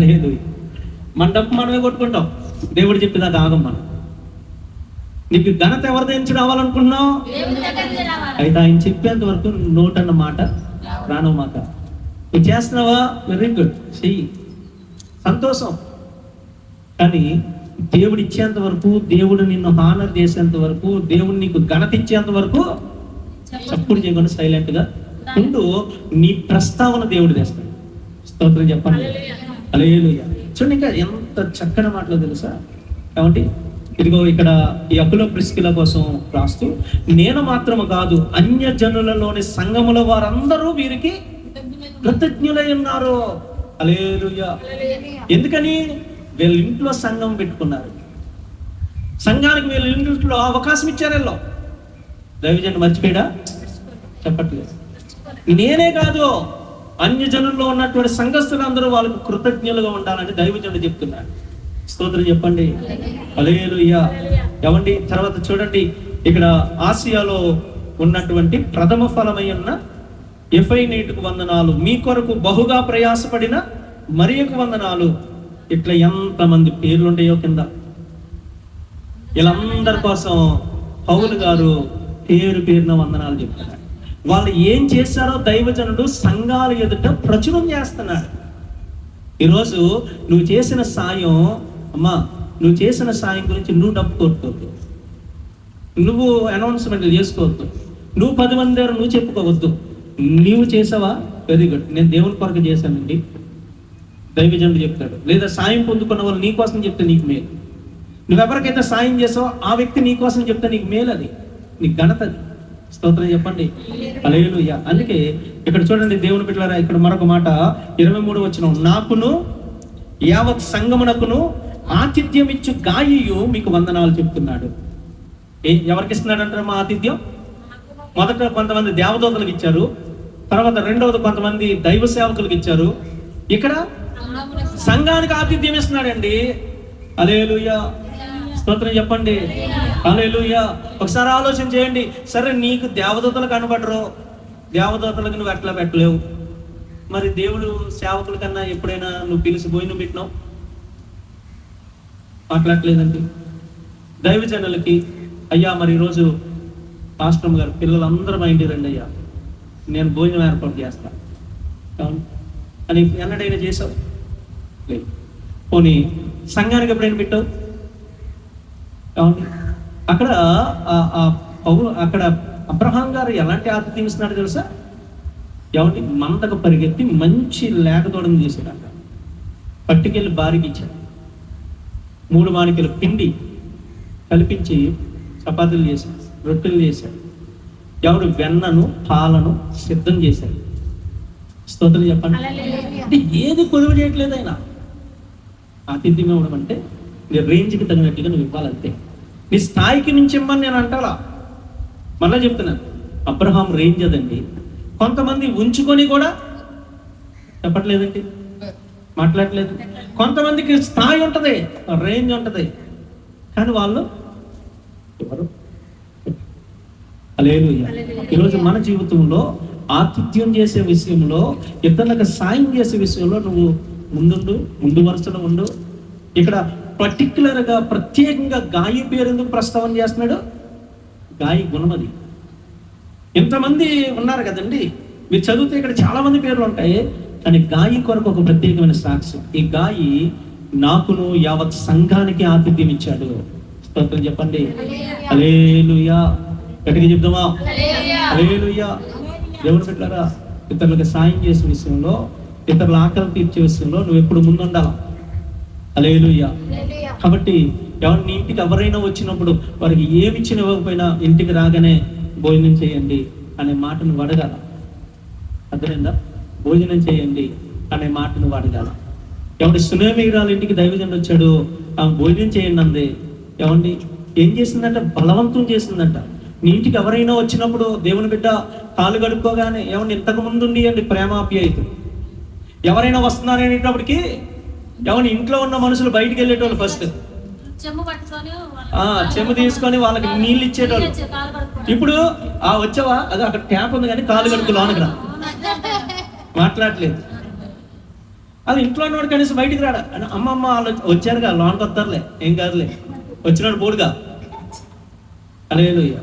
Speaker 1: లేదు, మన డప్పు మనమే కొట్టుకుంటాం, దేవుడు చెప్పేదాకా ఆగం మనం. నీకు ఘనత ఎవరి నుంచి రావాలనుకుంటున్నావు? అయితే ఆయన చెప్పేంత వరకు నోటన్న మాట ప్రాణం మాట. నువ్వు చేస్తున్నావా? వెరీ గుడ్, చెయ్యి, సంతోషం. కానీ దేవుడు ఇచ్చేంత వరకు, దేవుడు నిన్ను హానర్ చేసేంత వరకు, దేవుడు నీకు ఘనత ఇచ్చేంత వరకు చప్పుడు చేయకుండా సైలెంట్ గా ఉండు. నీ ప్రస్తావన దేవుడు చేస్తాడు. స్తోత్రం చెప్పండి. హల్లెలూయా. చూడండి, ఇంకా ఎంత చక్కని మాటలో తెలుసా? కాబట్టి ఇదిగో ఇక్కడ ఈ అకుల ప్రిస్కిల కోసం రాస్తూ, నేను మాత్రము కాదు అన్య జనులలోని సంఘముల వారందరూ వీరికి కృతజ్ఞులై ఉన్నారు. హల్లెలూయా. ఎందుకని? వీళ్ళ ఇంట్లో సంఘం పెట్టుకున్నారు, సంఘానికి వీళ్ళు ఇంట్లో అవకాశం ఇచ్చారు. వీళ్ళు దైవజనుడు మర్చిపోయాడా? చెప్పట్లేదు. నేనే కాదు, అన్య జనుల్లో ఉన్నటువంటి సంఘస్థులందరూ వాళ్ళకు కృతజ్ఞులుగా ఉండాలని దైవజనుడు చెప్తున్నాడు. స్తోత్రం చెప్పండి. హల్లెలూయా. ఏమండి, తర్వాత చూడండి, ఇక్కడ ఆసియాలో ఉన్నటువంటి ప్రథమ ఫలమై ఉన్న ఎఫైనేటుకు వందనాలు, మీ కొరకు బహుగా ప్రయాసపడిన మరియకు వందనాలు. ఇట్లా ఎంతమంది పేర్లు ఉంటాయో కింద. వీళ్ళందరి కోసం పౌలు గారు పేరు పేరున వందనాలు చెప్తున్నారు. వాళ్ళు ఏం చేశారో దైవజనుడు సంఘాల ఎదుట ప్రచురం చేస్తున్నాడు. ఈరోజు నువ్వు చేసిన సాయం, అమ్మా, నువ్వు చేసిన సాయం గురించి నువ్వు డబ్బు కోరుకోవద్దు, నువ్వు అనౌన్స్మెంట్లు చేసుకోవద్దు, నువ్వు 10 మంది దగ్గర నువ్వు చెప్పుకోవద్దు. నీవు చేసావా, వెరీ గుడ్, నేను దేవుని కొరకు చేశానండి, దైవజనుడు చెప్తాడు. లేదా సాయం పొందుకున్న వాళ్ళు నీ కోసం చెప్తే నీకు మేలు. నువ్వెవరికైతే సాయం చేసావో ఆ వ్యక్తి నీ కోసం చెప్తే నీకు మేలు, అది నీకు ఘనత. అది స్తోత్రం చెప్పండి. హల్లెలూయా. అందుకే ఇక్కడ చూడండి దేవుని బిడ్డలారా, ఇక్కడ మరొక మాట 23 వచనం, నాకును యావత్ సంగమునకును ఆతిథ్యం ఇచ్చు గాయియు మీకు వందనాలు చెప్తున్నాడు. ఎవరికి ఇస్తున్నాడు అంటారు మా ఆతిథ్యం? మొదట కొంతమంది దేవదూతలకు ఇచ్చారు, తర్వాత రెండవది కొంతమంది దైవ సేవకులకు ఇచ్చారు. ఇక్కడ సంఘానికి ఆతిథ్యం ఇస్తున్నాడండి. హల్లెలూయా. స్తోత్రం చెప్పండి. హల్లెలూయా. ఒకసారి ఆలోచన చేయండి. సరే, నీకు దేవదూతలు కనబడరు, దేవదూతలకు నువ్వు ఎట్లా పెట్టలేవు, మరి దేవుడు సేవకుల కన్నా ఎప్పుడైనా నువ్వు పిలిచి భోజనం పెట్టినావు? మాట్లాడలేదండి. దైవజనులకి, అయ్యా మరి ఈరోజు పాస్టర్ గారు పిల్లలందరూ మా ఇంటికి రండి అయ్యా, నేను భోజనం ఏర్పాటు చేస్తాను అని ఎన్నడైనా చేసావు? లేదు. పోనీ సంఘానికి ఎప్పుడైనా పెట్టావు? అక్కడ అక్కడ అబ్రహాం గారు ఎలాంటి ఆతిథ్యం ఇస్తున్నాడు తెలుసా? ఏమంటే మందకు పరిగెత్తి మంచి లేకతోడని చేశాడు. పట్టుకెళ్ళి బారికి ఇచ్చాడు. 3 మానికల పిండి కల్పించి చపాతీలు చేశాడు, రొట్టెలు చేశాడు. ఎవడు వెన్నను పాలను సిద్ధం చేశాడు. స్తోత్రం చెప్పండి. అంటే ఏది కొలువు చేయట్లేదు ఆయన. ఆతిథ్యం ఇవ్వడం అంటే నీ రేంజ్కి తగినట్టుగా నువ్వు ఇవ్వాలంతే. నీ స్థాయికి నుంచి ఇవ్వమని నేను అంటాలా? మళ్ళీ చెప్తున్నాను, అబ్రహాం రేంజ్ అదండి. కొంతమంది ఉంచుకొని కూడా చెప్పట్లేదండి, మాట్లాడలేదు. కొంతమందికి స్థాయి ఉంటుంది, రేంజ్ ఉంటుంది, కానీ వాళ్ళు ఎవరు? హల్లెలూయా. ఈరోజు మన జీవితంలో ఆతిథ్యం చేసే విషయంలో, ఇతరులకు సాయం చేసే విషయంలో నువ్వు ముందు వరుసలో ఉండు. ఇక్కడ పర్టికులర్గా ప్రత్యేకంగా గాయి పేరు ఎందుకు ప్రస్తావన చేస్తున్నాడు? గాయి గుణం అది. ఇంతమంది ఉన్నారు కదండి, మీరు చదివితే ఇక్కడ చాలా మంది పేర్లు ఉంటాయి, కానీ గాయి కొరకు ఒక ప్రత్యేకమైన సాక్ష్యం. ఈ గాయి నాకును యావత్ సంఘానికి ఆతిథ్యం ఇచ్చాడు. స్తోత్రం చెప్పండి. హల్లెలూయా. గట్టిగా చెప్దామా? హల్లెలూయా. దేవుని బిడ్డలారా, ఇతరులకు సాయం చేసే విషయంలో, ఇతరుల ఆకలి తీర్చే విషయంలో నువ్వు ఎప్పుడు ముందుండాలా. హల్లెలూయా. కాబట్టి నీ ఇంటికి ఎవరైనా వచ్చినప్పుడు వారికి ఏమి ఇచ్చిన ఇవ్వకపోయినా ఇంటికి రాగానే భోజనం చేయండి అనే మాటను అడగాల. అర్థమైందా? భోజనం చేయండి అనే మాటను అడగాల. ఎవరి సునేమిరాల ఇంటికి దైవజనుడు వచ్చాడు, ఆమె భోజనం చేయండి అంది. ఏమండి ఏం చేసిందంట? బలవంతం చేసిందంట. నీ ఇంటికి ఎవరైనా వచ్చినప్పుడు దేవుని బిడ్డ కాలు కడుక్కోగానే, ఏమన్నా ఇంతకు ముందు ఉండి అండి ప్రేమాప్యాయత. ఎవరైనా వస్తున్నారనేటప్పటికి ఎవరి ఇంట్లో ఉన్న మనుషులు బయటికి వెళ్ళేటోళ్ళు ఫస్ట్ చెమ్ము తీసుకొని వాళ్ళకి నీళ్ళు ఇచ్చేటోళ్ళు. ఇప్పుడు వచ్చావా, అది అక్కడ ట్యాప్ ఉంది కానీ కాలు కడుక్కు లోనకి రా, మాట్లాడలేదు. అది ఇంట్లో ఉన్నవాడు కనీసం బయటికి రాడా? అమ్మమ్మ వాళ్ళు వచ్చారుగా లోనకి వస్తారులే, ఏం కాదులే, వచ్చినాడు బోడుగా. హల్లెలూయా.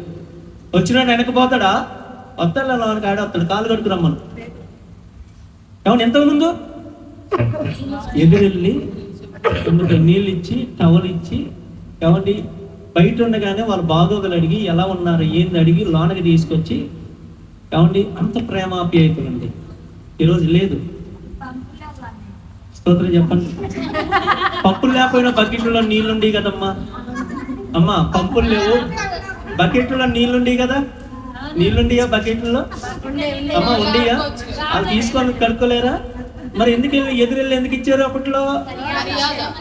Speaker 1: వచ్చినాడు వెనకపోతాడా? వస్తాడులే, లోనకి ఆడ వస్తాడు, కాలు కడుకు రమ్మను. ఏమన్నా ఎంతమందు ఎదురెళ్ళి నీళ్ళు ఇచ్చి టవల్ ఇచ్చి, ఏమండి బయట ఉండగానే వాళ్ళు బాగోగులు అడిగి ఎలా ఉన్నారు ఏంది అడిగి లోనకి తీసుకొచ్చి, ఏమండి అంత ప్రేమాప్యాయతలండి. ఈరోజు లేదు. స్తోత్రం చెప్పండి. పప్పులు లేకపోయినా బకెట్లో నీళ్ళుండి కదమ్మా. అమ్మా పంపులు లేవు, బకెట్లో నీళ్ళుండి కదా, నీళ్ళుండియా బకెట్లో? అమ్మ ఉండియా? అది తీసుకొని కడుక్కోలేరా? మరి ఎందుకు ఎదురెళ్ళి ఎందుకు ఇచ్చారు అప్పట్లో?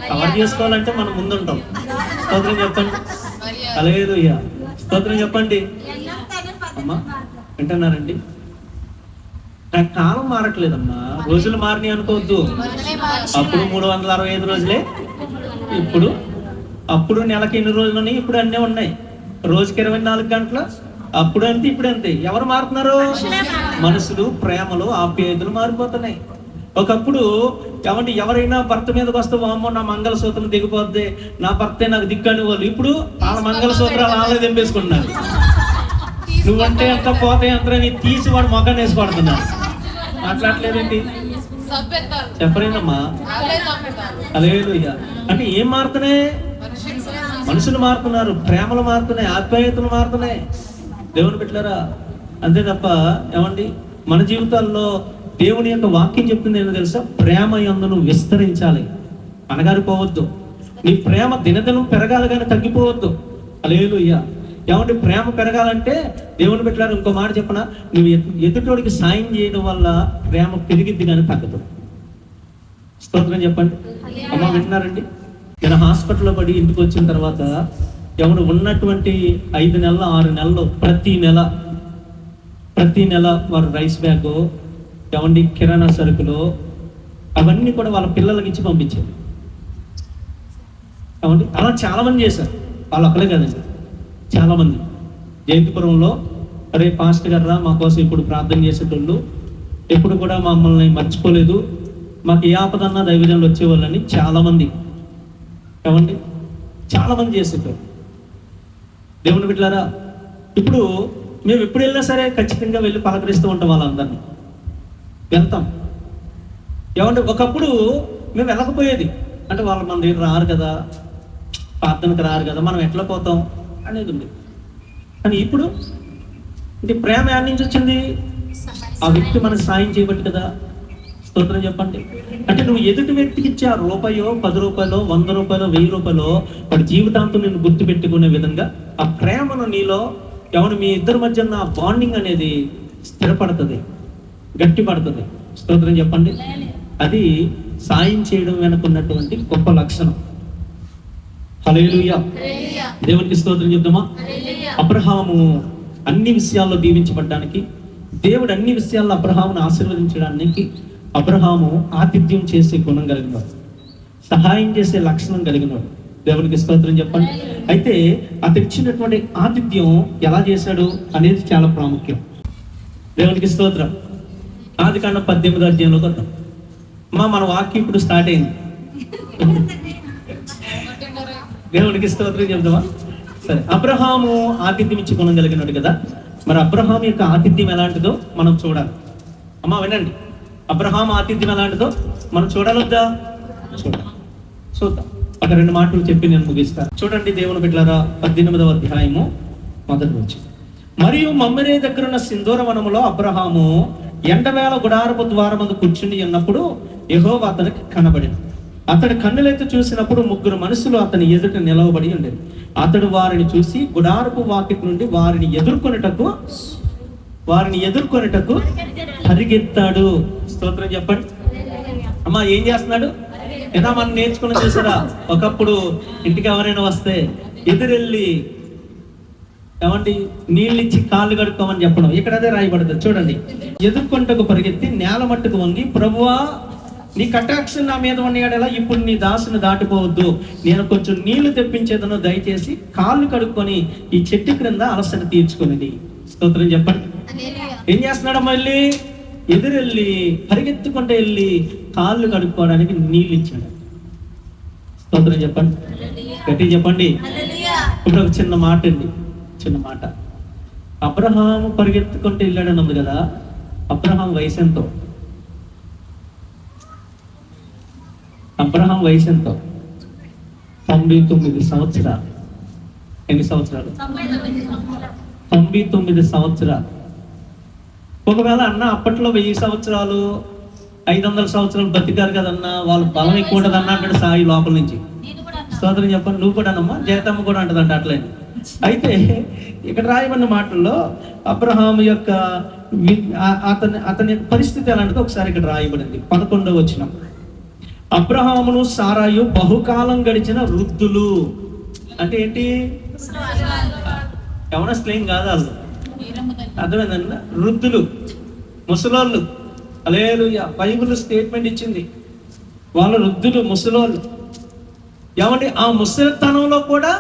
Speaker 1: కవర్ చేసుకోవాలంటే మనం ముందుంటాం. స్తోత్రం చెప్పండి. హల్లెలూయా. స్తోత్రం చెప్పండి అమ్మా. వింటున్నారండి? నాకు కాలం మారట్లేదమ్మా, రోజులు మారినాయి అనుకోవద్దు. అప్పుడు 365 రోజులే, ఇప్పుడు అప్పుడు నెలకి ఎన్ని రోజులు ఉన్నాయి, ఇప్పుడు అన్నీ ఉన్నాయి. రోజుకి 24 గంటలు, అప్పుడు అంతే ఇప్పుడు అంతే. ఎవరు మారుతున్నారు? మనసులు, ప్రేమలు, ఆప్యాయతలు మారిపోతున్నాయి. ఒకప్పుడు ఏమంటే ఎవరైనా భర్త మీదకి వస్తే అమ్మో నా మంగళసూత్రం దిగిపోద్ది, నా భర్తే నాకు దిక్కని వాళ్ళు ఇప్పుడు వాళ్ళ మంగళసూత్రాలు వాళ్ళే తెంపేసుకుంటున్నారు. నువ్వంటే ఎంత పోతే ఎంత నీ తీసి వాడు మొఖాన్ని వేసి పడుతున్నాడు. మాట్లాడలేదండి, చెప్పరేనమ్మా. హల్లెలూయా. అంటే ఏం మారుతున్నాయి? మనుషులు మారుతున్నారు, ప్రేమలు మారుతున్నాయి, ఆప్యాయతలు మారుతున్నాయి. దేవుని బిడ్డలారా, అంతే తప్ప ఏమండి మన జీవితాల్లో దేవుని యొక్క వాక్యం చెప్తుంది ఏంటో తెలుసా? ప్రేమ యందును విస్తరించాలి, అనగారిపోవద్దు. నీ ప్రేమ దినదినం పెరగాలి కానీ తగ్గిపోవద్దు. హల్లెలూయా. ఏమంటే ప్రేమ పెరగాలంటే దేవుని బిడ్డలారా ఇంకో మాట చెప్పనా, నువ్వు ఎదుటోడికి సాయం చేయడం వల్ల ప్రేమ పెరిగిద్ది కానీ తగ్గదు. స్తోత్రం చెప్పండి అమ్మ. వింటున్నారండి? నేను హాస్పిటల్లో పడి ఇంటికి వచ్చిన తర్వాత ఎవరు ఉన్నటువంటి 5 నెలలు 6 నెలలు ప్రతి నెల వారు రైస్ బ్యాగ్ ఏమండి కిరాణా సరుకులు అవన్నీ కూడా వాళ్ళ పిల్లలకి ఇచ్చి పంపించారు. ఏమండి అలా చాలామంది చేశారు. వాళ్ళు అక్కడే కదండి, చాలామంది. జయంతిపురంలో అరే పాస్టర్ గారు రా మా కోసం ఇప్పుడు ప్రార్థన చేసేటోళ్ళు, ఎప్పుడు కూడా మమ్మల్ని మర్చిపోలేదు, మాకు ఏ ఆపదన్నా దైవజనులు వచ్చేవాళ్ళని చాలామంది ఏమండి చాలామంది చేసేటోళ్ళు. దేవుని బిడ్డలారా, ఇప్పుడు మేము ఎప్పుడు వెళ్ళినా సరే ఖచ్చితంగా వెళ్ళి పలకరిస్తూ ఉంటాం వాళ్ళందరినీ, వెళ్తాం. ఏమంటే ఒకప్పుడు మేము వెళ్ళకపోయేది, అంటే వాళ్ళు మన దగ్గర రారు కదా, ప్రార్థనకు రారు కదా, మనం ఎట్లా పోతాం అనేది ఉంది. కానీ ఇప్పుడు ఇది ప్రేమ ఎక్కడి నుంచి వచ్చింది? ఆ వ్యక్తి మనకు సాయం చేయబట్టి కదా. స్తోత్రం చెప్పండి. అంటే నువ్వు ఎదుటి వ్యక్తికి ఇచ్చే ఆ రూపాయో 10 రూపాయలో 100 రూపాయలో 1000 రూపాయలో వాడి జీవితాంతం నేను గుర్తుపెట్టుకునే విధంగా ఆ ప్రేమను నీలో ఎవరు మీ ఇద్దరి మధ్య ఉన్న బాండింగ్ అనేది స్థిరపడుతుంది, గట్టిపడుతుంది. స్తోత్రం చెప్పండి. అది సాయం చేయడం వెనుకున్నటువంటి గొప్ప లక్షణం. హల్లెలూయా. దేవునికి స్తోత్రం చెప్దామా. అబ్రహాము అన్ని విషయాల్లో దీవించబడ్డానికి, దేవుడు అన్ని విషయాల్లో అబ్రహామును ఆశీర్వదించడానికి అబ్రహాము ఆతిథ్యం చేసే గుణం కలిగినాడు, సహాయం చేసే లక్షణం కలిగినాడు. దేవునికి స్తోత్రం చెప్పండి. అయితే అతను ఇచ్చినటువంటి ఆతిథ్యం ఎలా చేశాడు అనేది చాలా ప్రాముఖ్యం. దేవునికి స్తోత్రం. ఆదికాండం 18వ అధ్యాయంలోకి వద్దాం. మన వాక్యం ఇప్పుడు స్టార్ట్ అయింది. దేవునికి స్తోత్రం చెప్దామా. సరే, అబ్రహాము ఆతిథ్యం ఇచ్చి గుణం కలిగినాడు కదా. మరి అబ్రహాం యొక్క ఆతిథ్యం ఎలాంటిదో మనం చూడాలి. అమ్మా వినండి, అబ్రహాం ఆతిథ్యం ఎలాంటిదో మనం చూడాలొద్దా? చూద్దాం. ఒక 2 మాటలు చెప్పి నేను ముగిస్తాను. చూడండి దేవుని బిడ్డలారా, 18వ అధ్యాయము మొదటి నుంచి. మరియు మమ్మెరే దగ్గరున్న సింధూర వనములో అబ్రహాము ఎండవేళ గుడారపు ద్వారమందు కూర్చుని ఉన్నప్పుడు యెహోవా అతనికి కనబడింది. అతడు కన్నులెత్తి చూసినప్పుడు 3 మనుషులు అతని ఎదుట నిలవబడి ఉండేది. అతడు వారిని చూసి గుడారపు వాకిటి నుండి వారిని ఎదుర్కొనేటకు పరిగెత్తాడు. స్తోత్రం చెప్పండి అమ్మా. ఏం చేస్తున్నాడు? ఏదో మనం నేర్చుకుని చూసారా, ఒకప్పుడు ఇంటికి ఎవరైనా వస్తే ఎదురెళ్ళి ఏమండి నీళ్ళు ఇచ్చి కాళ్ళు కడుక్కోమని చెప్పడం. ఇక్కడ అదే రాయబడుతుంది చూడండి. ఎదుర్కొంటకు పరిగెత్తి నేల మట్టుకు వంగి, ప్రభువా నీ కటాక్షం నా మీద ఉన్నాడలా, ఇప్పుడు నీ దాసుని దాటిపోవద్దు, నేను కొంచెం నీళ్లు తెప్పించేదను, దయచేసి కాళ్ళు కడుక్కొని ఈ చెట్టు క్రింద అలసట తీర్చుకునేది. స్తోత్రం చెప్పండి. ఏం చేస్తున్నాడమ్మా? వెళ్ళి ఎదురెళ్ళి పరిగెత్తుకుంటే వెళ్ళి కాళ్ళు కడుక్కోవడానికి నీళ్ళు ఇచ్చాడు. స్తోత్రం చెప్పండి, గట్టి చెప్పండి. ఇప్పుడు ఒక చిన్న మాట అండి, చిన్న మాట. అబ్రహాము పరిగెత్తుకుంటే వెళ్ళాడని ఉంది కదా. అబ్రహాం వయసు ఎంతో? అబ్రహాం వయసు ఎంతో? 99 సంవత్సరాలు. ఎన్ని సంవత్సరాలు? 99 సంవత్సరాలు. ఒకవేళ అన్న అప్పట్లో 1000 సంవత్సరాలు 500 సంవత్సరాలు బతికారు కదన్నా, వాళ్ళు బలం ఎక్కువ ఉంటుంది అన్న అంటాడు సాయి లోపల నుంచి. స్తోత్రం చెప్పండి. నువ్వు కూడా అన్నమ్మా, జయతమ్మ కూడా అంటదంట అట్లే. అయితే ఇక్కడ రాయబడిన మాటల్లో అబ్రహాము యొక్క అతని యొక్క పరిస్థితి ఎలాంటిదో ఒకసారి ఇక్కడ రాయబడింది. 11వ వచనం. అబ్రహామును సారాయు బహుకాలం గడిచిన వృద్ధులు. అంటే ఏంటి? యవనస్తులు ఏం కాదు వాళ్ళు, అర్థమైందండి, వృద్ధులు, ముసలోళ్ళు. హల్లెలూయా. బైబిల్ స్టేట్మెంట్ ఇచ్చింది, వాళ్ళు వృద్ధులు, ముసలోళ్ళు. ఏమండి, ఆ ముసలితనంలో కూడా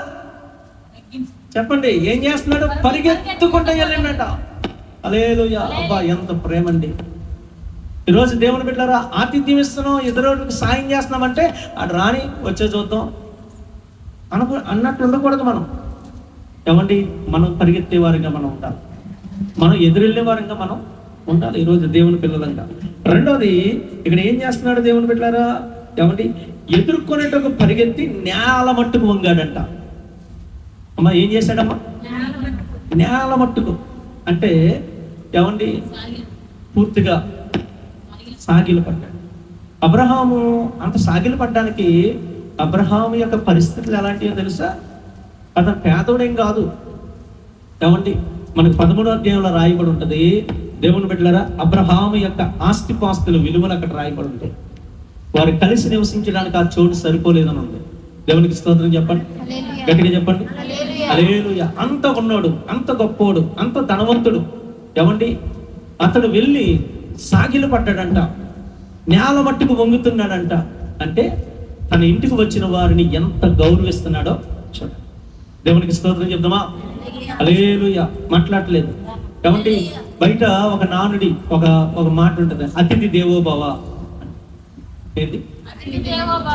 Speaker 1: చెప్పండి ఏం చేస్తున్నాడు? పరిగెత్తుకుంటూ వెళ్ళిండట. హల్లెలూయా. అబ్బా ఎంత ప్రేమ అండి. ఈరోజు దేవుని బిడ్డలారా, ఆతిథ్యం ఇస్తున్నాం, ఎదురోళ్ళకి సాయం చేస్తున్నామంటే అటు రాని వచ్చే చూద్దాం అన్నట్టు ఉండకూడదు. మనం ఏమండి, మనం పరిగెత్తే వారంగా మనం ఉండాలి, మనం ఎదురెళ్ళే వారంగా మనం ఉండాలి ఈరోజు దేవుని పిల్లలంగా. రెండోది, ఇక్కడ ఏం చేస్తున్నాడు దేవుని బిడ్డలారా? ఏమండి, ఎదుర్కొనేటకు పరిగెత్తి నేల మట్టుకు వంగాడంట. అమ్మా ఏం చేశాడమ్మా? నేల మట్టుకు అంటే ఏమండి, పూర్తిగా సాగిలు పడ్డాడు. అబ్రహాము అంత సాగిలు పడ్డానికి అబ్రహాము యొక్క పరిస్థితులు ఎలాంటివో తెలుసా? అతను పేదోడేం కాదు. ఏమండి, మనకు 13వ అధ్యాయంలో రాయబడి ఉంటుంది, దేవుని బిడ్డలారా, అబ్రహాము యొక్క ఆస్తిపాస్తుల విలువలు అక్కడ రాయబడి ఉంటాయి. వారు కలిసి నివసించడానికి ఆ చోటు సరిపోలేదని ఉంది. దేవునికి స్తోత్రం చెప్పండి, గట్టిగా చెప్పండి. హల్లెలూయా. అంత ఉన్నాడు, అంత గొప్పోడు, అంత ధనవంతుడు. ఏమండి, అతడు వెళ్ళి సాగిలు పడ్డాడంట, నేల మట్టుకు వంగుతున్నాడంట. అంటే తన ఇంటికి వచ్చిన వారిని ఎంత గౌరవిస్తున్నాడో చూడండి. దేవునికి స్తోత్రం చెప్దామా? హల్లెలూయా. మాట్లాడలేదు. ఏమండి, బయట ఒక నానుడి ఒక మాట ఉంటుంది, అతిథి దేవోభవ. ఏంటి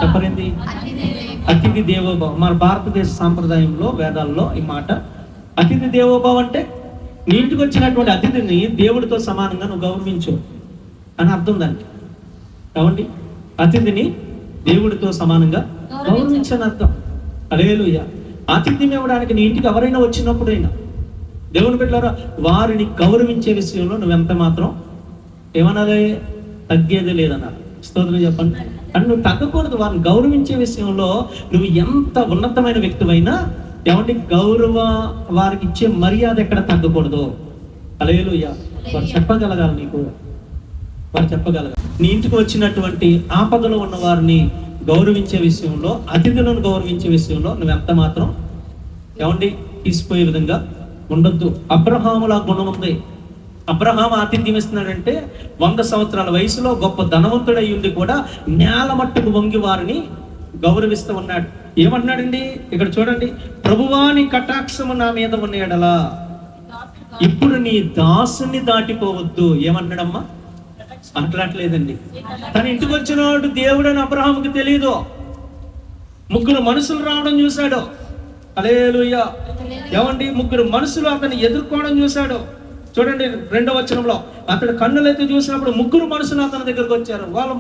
Speaker 1: చెప్పరేంది? అతిథి దేవోభవ. మన భారతదేశ సాంప్రదాయంలో, వేదాల్లో ఈ మాట అతిథి దేవోభవ అంటే నీ ఇంటికి వచ్చినటువంటి అతిథిని దేవుడితో సమానంగా నువ్వు గౌరవించు అని అర్థం దానికి. ఏమండి, అతిథిని దేవుడితో సమానంగా గౌరవించని అర్థం. హల్లెలూయా. ఆతిథ్యం ఇవ్వడానికి నీ ఇంటికి ఎవరైనా వచ్చినప్పుడైనా దేవుని బిడ్డలారా, వారిని గౌరవించే విషయంలో నువ్వెంత మాత్రం ఏమనాలి? తగ్గేది లేదన్నారు. స్తోత్రం చెప్పండి. అని నువ్వు తగ్గకూడదు. వారిని గౌరవించే విషయంలో నువ్వు ఎంత ఉన్నతమైన వ్యక్తివైనా ఏమంటే వారికి ఇచ్చే మర్యాద ఎక్కడ తగ్గకూడదు. హల్లెలూయా. వారు చెప్పగలగాలి, నీకు వారు చెప్పగలగాలి. నీ ఇంటికి వచ్చినటువంటి ఆపదలో ఉన్న వారిని గౌరవించే విషయంలో, అతిథులను గౌరవించే విషయంలో నువ్వెంత మాత్రం ఏమండి తీసిపోయే విధంగా ఉండొద్దు. అబ్రహాములా గుణం ఉంది. అబ్రహాము ఆతిథ్యం ఇస్తున్నాడంటే 100 సంవత్సరాల వయసులో గొప్ప ధనవంతుడై ఉండి కూడా నేల మట్టుకు వంగి వారిని గౌరవిస్తూ ఉన్నాడు. ఏమన్నాడండి ఇక్కడ చూడండి, ప్రభువా నీ కటాక్షము నా మీద ఉన్న ఎడలా ఇప్పుడు నీ దాసుని దాటిపోవద్దు. ఏమంటున్నాడమ్మా? మాట్లాడలేదండి. తన ఇంటికి వచ్చినవాడు దేవుడని అబ్రహాముకి తెలియదు. 3 మనుషులు రావడం చూశాడు. హల్లెలూయా. ఏమండి, 3 మనుషులు అతన్ని ఎదుర్కోవడం చూశాడు. చూడండి 2వ వచనంలో, అతడు కన్నులైతే చూసినప్పుడు 3 మనుషులు అతని దగ్గరకు వచ్చారు. వాళ్ళు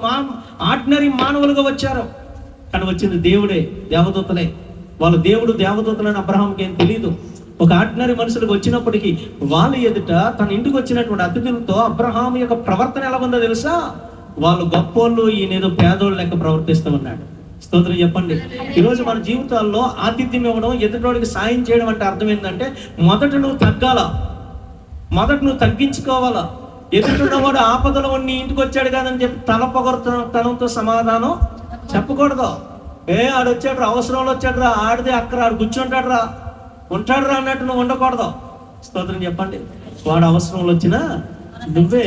Speaker 1: ఆర్డినరీ మానవులుగా వచ్చారు, కానీ వచ్చింది దేవుడే, దేవదూతలే. వాళ్ళు దేవుడు దేవదూతలని అబ్రహాంకి ఏం తెలియదు. ఒక ఆర్డినరీ మనుషులకు వచ్చినప్పటికీ వాళ్ళ ఎదుట తన ఇంటికి వచ్చినటువంటి అతిథులతో అబ్రహాం యొక్క ప్రవర్తన ఎలా ఉందో తెలుసా? వాళ్ళు గొప్పోళ్ళు, ఈయనేదో పేదోళ్ళు లెక్క ప్రవర్తిస్తూ ఉన్నాడు. స్తోత్రం చెప్పండి. ఈరోజు మన జీవితాల్లో ఆతిథ్యం ఇవ్వడం, ఎదుటోడికి సాయం చేయడం అంటే అర్థం ఏంటంటే మొదట నువ్వు తగ్గాల, మొదట నువ్వు తగ్గించుకోవాలా. ఎదుటిన్నవాడు ఆపదలో నీ ఇంటికి వచ్చాడు కాదని చెప్పి తనంతో సమాధానం చెప్పకూడదు. ఆడొచ్చాడు రా, అవసరంలో వచ్చాడు రా, ఆడితే అక్కడ ఆడు కూర్చుంటాడు రా, ఉంటాడు రా అన్నట్టు నువ్వు ఉండకూడదు. స్తోత్రం చెప్పండి. వాడు అవసరంలో వచ్చినా నువ్వే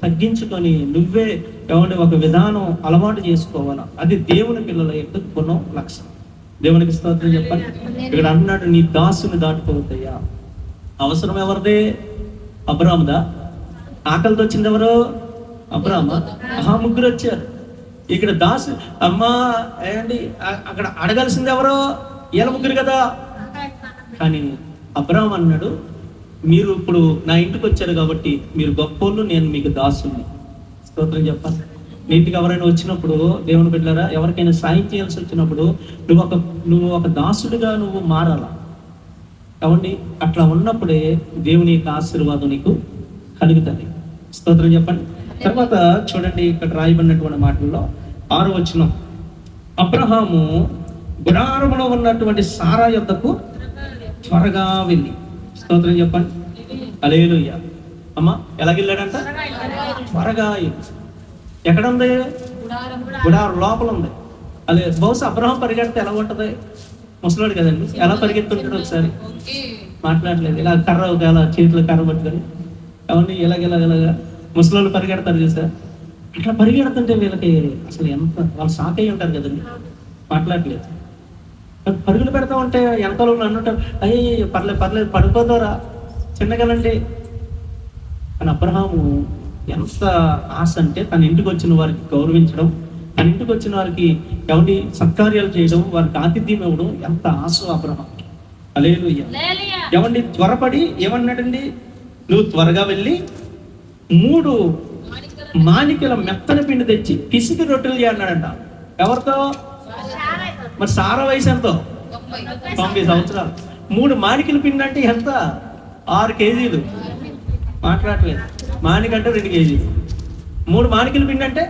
Speaker 1: తగ్గించుకొని నువ్వే ఏమంటే ఒక విధానం అలవాటు చేసుకోవాలా. అది దేవుని పిల్లల యొక్క గుణం, లక్షణం. దేవునికి స్తోత్రం చెప్పండి. ఇక్కడ అన్నాడు, నీ దాసుని దాటిపోవద్దయ్యా. అవసరం ఎవరిదే? అబ్రాముదా? ఆకలితో వచ్చింది ఎవరు? అబ్రామా? 3 వచ్చారు. ఇక్కడ దాసు అమ్మా ఏంటి అక్కడ అడగాల్సింది ఎవరో? వీళ్ళ 3 కదా. కానీ అబ్రామ్ అన్నాడు, మీరు ఇప్పుడు నా ఇంటికి వచ్చారు కాబట్టి మీరు గొప్పోళ్ళు, నేను మీకు దాసుని. స్తోత్రం చెప్పాలి. నీ ఇంటికి ఎవరైనా వచ్చినప్పుడు దేవుని బిడ్డలారా, ఎవరికైనా సాయం చేయాల్సి వచ్చినప్పుడు నువ్వు ఒక దాసుడిగా నువ్వు మారాలా. కాబట్టి అట్లా ఉన్నప్పుడే దేవుని యొక్క ఆశీర్వాదం నీకు కలుగుతుంది. స్తోత్రం చెప్పండి. తర్వాత చూడండి ఇక్కడ రాయబడినటువంటి మాటల్లో 6వ వచనం, అబ్రహాము గుడారములో ఉన్నటువంటి సారా యొద్దకు త్వరగా వెళ్ళి. స్తోత్రం చెప్పండి. హల్లెలూయా. అమ్మా ఎలాగెళ్ళాడంట? త్వరగా. ఎక్కడ ఉంది? గుడారం లోపల ఉంది. అదే బహుశా అబ్రహాం పరిగెడితే ఎలా ఉంటుంది? ముసలోడు కదండి, ఎలా పరిగెత్తుంటాడు ఒకసారి
Speaker 2: ఓకే.
Speaker 1: మాట్లాడలేదు, ఇలా కర్ర అలా చేతిలో కర్ర పట్టుకొని అవన్నీ ఇలాగ ముసలోళ్ళు పరిగెడతారు చూసారు. అట్లా పరిగెడుతుంటే వీళ్ళకి అసలు ఎంత వాళ్ళు షాక్ అయ్యి ఉంటారు కదండి, మాట్లాడలేదు. పరుగులు పెడతా ఉంటే వెనకాల అంటుంటారు, అయ్యే పర్లేదు పడిపోతారా చిన్నగలండి అని. అబ్రహాము ఎంత ఆశ అంటే తన ఇంటికి వచ్చిన వారికి గౌరవించడం, తన ఇంటికి వచ్చిన వారికి ఎవరి సత్కార్యాలు చేయడం, వారికి ఆతిథ్యం ఇవ్వడం ఎంత ఆశ అబ్రహాం. హల్లెలూయా. ఏమండి త్వరపడి ఏమన్నాడండి, నువ్వు త్వరగా వెళ్ళి 3 మాణిక్యాల మెత్తని పిండి తెచ్చి పిసికి రొట్టెలు చేయన్నాడంట. ఎవరితో? మరి సారా వయసు ఎంతో? 90 సంవత్సరాలు. 3 మాణిక్యాల పిండి అంటే ఎంత? 6 కేజీలు. మాట్లాడలేదు. మాణిక అంటే 2 కేజీలు. 3 మాణిక్యాల పిండి అంటే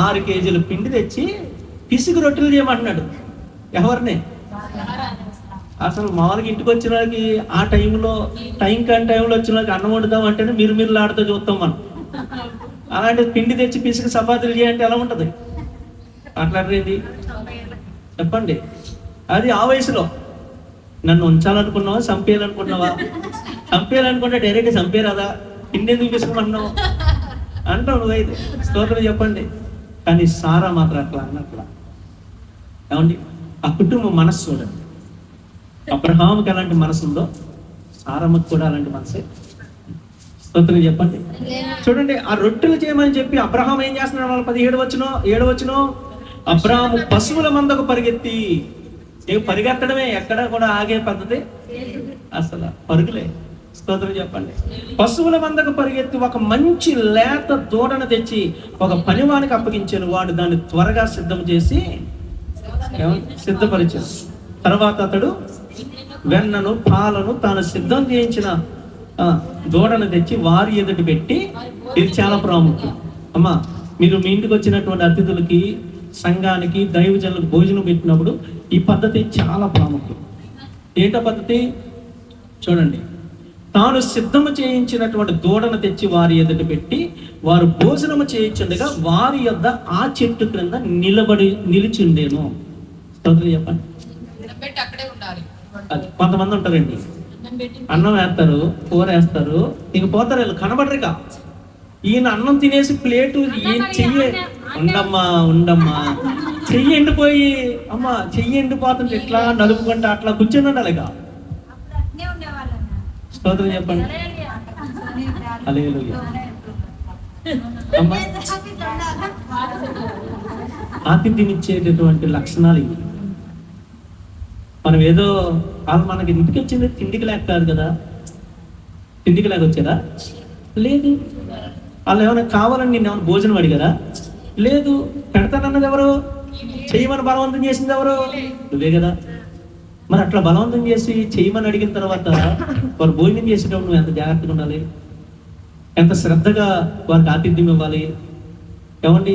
Speaker 1: 6 కేజీల పిండి తెచ్చి పిసికి రొట్టెలు చేయమంటున్నాడు. ఎవరిని? అసలు మామూలుగా ఇంటికి వచ్చిన వాళ్ళకి ఆ టైంలో టైంలో వచ్చిన వాళ్ళకి అన్నం వండుదాం అంటేనే మీరు ఆడుతూ చూస్తాం మనం. అలాంటి పిండి తెచ్చి పిసికి చపాతీలు చేయంటే ఎలా ఉంటుంది? మాట్లాడరేది చెప్పండి. అది ఆ వయసులో నన్ను ఉంచాలనుకున్నావా, చంపేయాలనుకున్నావా? చంపేయాలనుకుంటే డైరెక్ట్ చంపేరాదా, పిండి ఎందుకు పిసుకుమంటున్నావు అంటావు నువ్వైతే. స్తోత్రం చెప్పండి. కానీ సారా మాత్రం అట్లా అన్నట్లా. ఏమండి ఆ కుటుంబం మనస్సు చూడండి. అబ్రహాముకి ఎలాంటి మనసు ఉందో సారమ్మకి కూడా అలాంటి మనసే. స్తోత్రం చెప్పండి. చూడండి ఆ రొట్టెలు చేయమని చెప్పి అబ్రహాం ఏం చేస్తున్నాడు? వాళ్ళ 17 వచనం అబ్రహాము పశువుల మందకు పరిగెత్తి, పరిగెత్తడమే, ఎక్కడ కూడా ఆగే పద్ధతి అసలు పరుగులే. స్తోత్రం చెప్పండి. పశువుల మందకు పరిగెత్తి ఒక మంచి లేత దూడను తెచ్చి ఒక పనివానికి అప్పగించాను. వాడు దాన్ని త్వరగా సిద్ధం చేసి సిద్ధపరిచాడు. తర్వాత అతడు వెన్నను పాలను తాను సిద్ధం చేయించిన దూడను తెచ్చి వారి ఎదుటి పెట్టి, ఇది చాలా ప్రాముఖ్యం అమ్మా, మీరు మీ ఇంటికి వచ్చినటువంటి అతిథులకి, సంఘానికి, దైవజనులకు భోజనం పెట్టినప్పుడు ఈ పద్ధతి చాలా ప్రాముఖ్యం. ఏంటో పద్ధతి చూడండి. తాను సిద్ధము చేయించినటువంటి దూడను తెచ్చి వారి ఎదుట పెట్టి వారు భోజనము చేయించుండగా వారి యొద్ద ఆ చెట్టు క్రింద నిలిచిండేను. చెప్పండి.
Speaker 2: అక్కడే ఉండాలి.
Speaker 1: కొంతమంది ఉంటారండి, అన్నం వేస్తారు, కూర వేస్తారు, ఇంక పోతారు, వీళ్ళు కనబడరుగా. ఈయన అన్నం తినేసి ప్లేటు చెయ్యి ఉండమ్మా చెయ్యి ఎండిపోయి, అమ్మా చెయ్యి ఎండిపోతుంటే ఇట్లా నలుపుకుంటా అట్లా కూర్చొని ఉండాలిగా. స్తోత్రం చెప్పండి. హల్లెలూయా. అమ్మా ఆతిథ్యం ఇచ్చేటటువంటి లక్షణాలు ఇవి. మనం ఏదో వాళ్ళు మనకి ఇంటికి వచ్చింది తిండికి లేక కాదు కదా. తిండికి లేక వచ్చారా? లేదు. వాళ్ళు ఏమైనా కావాలని నేను ఏమైనా భోజనం అడిగారా? లేదు. పెడతానన్నది ఎవరు? చెయ్యమని బలవంతం చేసింది ఎవరు? నువ్వే కదా. మరి అట్లా బలవంతం చేసి చెయ్యమని అడిగిన తర్వాత వారు భోజనం చేసేటప్పుడు నువ్వు ఎంత జాగ్రత్తగా ఉండాలి, ఎంత శ్రద్ధగా వారికి ఆతిథ్యం ఇవ్వాలి. ఏమండి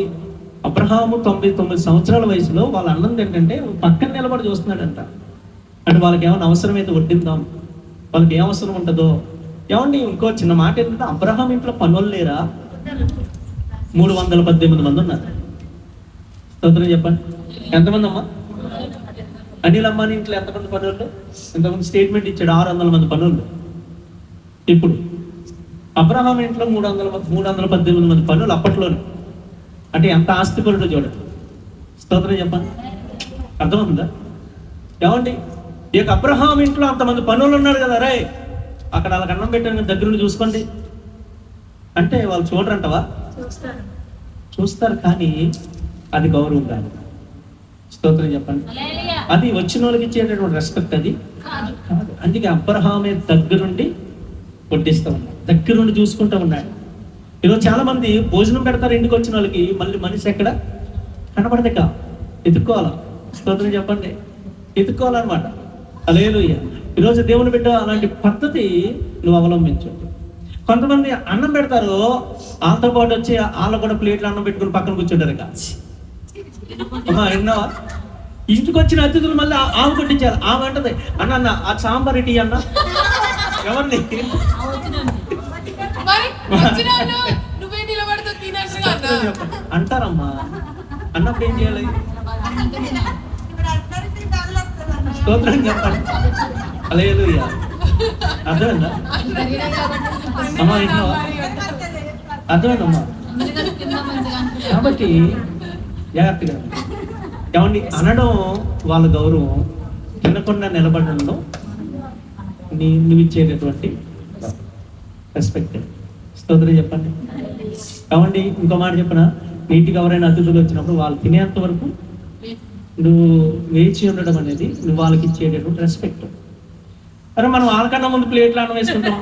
Speaker 1: అబ్రహాము 99 సంవత్సరాల వయసులో వాళ్ళ అన్నం ఏంటంటే పక్కన నిలబడి చూస్తున్నాడంట. అంటే వాళ్ళకి ఏమైనా అవసరమైతే వడ్డిద్దాం, వాళ్ళకి ఏ అవసరం ఉంటుందో. ఏమండి ఇంకో చిన్న మాట ఏంటంటే అబ్రహాం ఇంట్లో పనులు లేరా? 318 మంది ఉన్నారు. స్తోత్రం చెప్పండి. ఎంతమంది అమ్మా? అనిల్ అమ్మాని ఇంట్లో ఎంతమంది పనులు? ఎంతమంది స్టేట్మెంట్ ఇచ్చాడు? 600 మంది పనులు. ఇప్పుడు అబ్రహాం ఇంట్లో 318 మంది పనులు అప్పట్లోనే. అంటే ఎంత ఆస్తిపరుడు చూడండి. స్తోత్రం చెప్పండి. అర్థమవుతుందా? ఏమండి ఈ యొక్క అబ్రహాం ఇంట్లో అంతమంది పనులు ఉన్నారు కదా, రే అక్కడ వాళ్ళకి అన్నం పెట్టాను దగ్గర నుండి చూసుకోండి అంటే వాళ్ళు చూడరంటవా? చూస్తారు, కానీ అది గౌరవం కాదు. స్తోత్రం చెప్పండి. అది వచ్చిన వాళ్ళకి ఇచ్చేటటువంటి రెస్పెక్ట్ అది కాదు. అందుకే అబ్రహామే దగ్గరుండి వడ్డిస్తూ ఉన్నాడు, దగ్గరుండి చూసుకుంటూ ఉన్నాడు. ఈరోజు చాలా మంది భోజనం పెడతారు ఇంటికి వచ్చిన వాళ్ళకి, మళ్ళీ మనిషి ఎక్కడ కనపడదుక, ఎత్తుక్కోవాలా. స్తోత్రం చెప్పండి. ఎత్తుక్కోవాలన్నమాట. హల్లెలూయా. ఈరోజు దేవుని బిడ్డ అలాంటి పద్ధతి నువ్వు అవలంబించు. కొంతమంది అన్నం పెడతారు, వాళ్ళతో పాటు వచ్చి వాళ్ళు కూడా ప్లేట్లు అన్నం పెట్టుకుని పక్కన కూర్చుంటారు. ఇక అమ్మా విన్నావా? ఇంటికి వచ్చిన అతిథులు మళ్ళీ ఆమె కొట్టించారు. ఆమె అంటది, అన్న ఆ సాంబార్ ఇటీ అన్న. ఎవరిని అంటారమ్మా? అన్నప్పుడు ఏం చేయాలి? స్తోత్రం చెప్పండి. హల్లెలూయా. అర్థమైందా అమ్మా? ఇంట్లో అర్థమైందమ్మా? కాబట్టి జాగ్రత్తగా ఏమండి అనడం వాళ్ళ గౌరవం, తినకుండా నిలబడడంలో నువ్వు ఇచ్చేటటువంటి రెస్పెక్ట్. స్తోత్రం చెప్పండి. ఏమండి ఇంకో మాట చెప్పిన, నీటికి ఎవరైనా అతిథులు వచ్చినప్పుడు వాళ్ళు తినేంత వరకు నువ్వు వేచి ఉండడం అనేది నువ్వు వాళ్ళకి ఇచ్చేటటువంటి రెస్పెక్ట్. అరే మనం వాళ్ళకన్నా ముందు ప్లేట్లు అన్నం వేసుకుంటాం.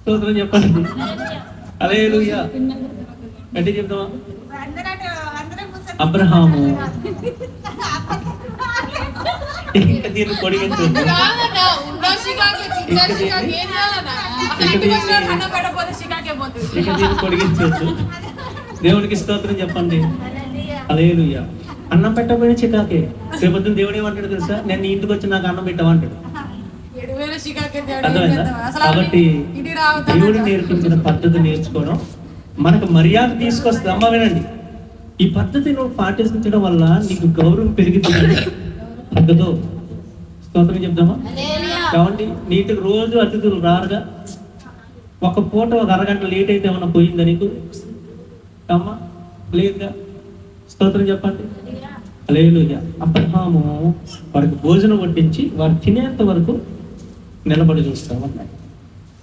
Speaker 1: స్తోత్రం చెప్పండి. హల్లెలూయా. అంటే చెప్తామా? అబ్రహాము ఇంకా దీన్ని పొడిగించొద్దు, ఇక దీన్ని పొడిగించొద్దు. దేవునికి స్తోత్రం చెప్పండి. హల్లెలూయా. అన్నం పెట్టకపోయినా చికాకే. రేపొద్దున దేవుడు ఏమంటాడు తెలుసా? నేను నీ ఇంటికి వచ్చి నాకు అన్నం పెట్టమంటాడు. అర్థమైందా? కాబట్టి దేవుడు నేర్పించిన పద్ధతి నేర్చుకోవడం మనకు మర్యాద తీసుకొస్తుంది. అమ్మ వినండి, ఈ పద్ధతి నువ్వు పాటించడం వల్ల నీకు గౌరవం పెరుగుతుంది. తగ్గదు. స్తోత్రం చెప్దామా? కాబట్టి నీటికి రోజు అతిథులు రారుగా, ఒక పూట ఒక అరగంట లేట్ అయితే ఏమన్నా పోయిందా నీకు? అమ్మా లేదుగా. స్తోత్రం చెప్పండి. హల్లెలూయా. అబ్రహాము వారికి భోజనం వడ్డించి వారు తినేంత వరకు నిలబడి చూస్తూ ఉన్నాడు,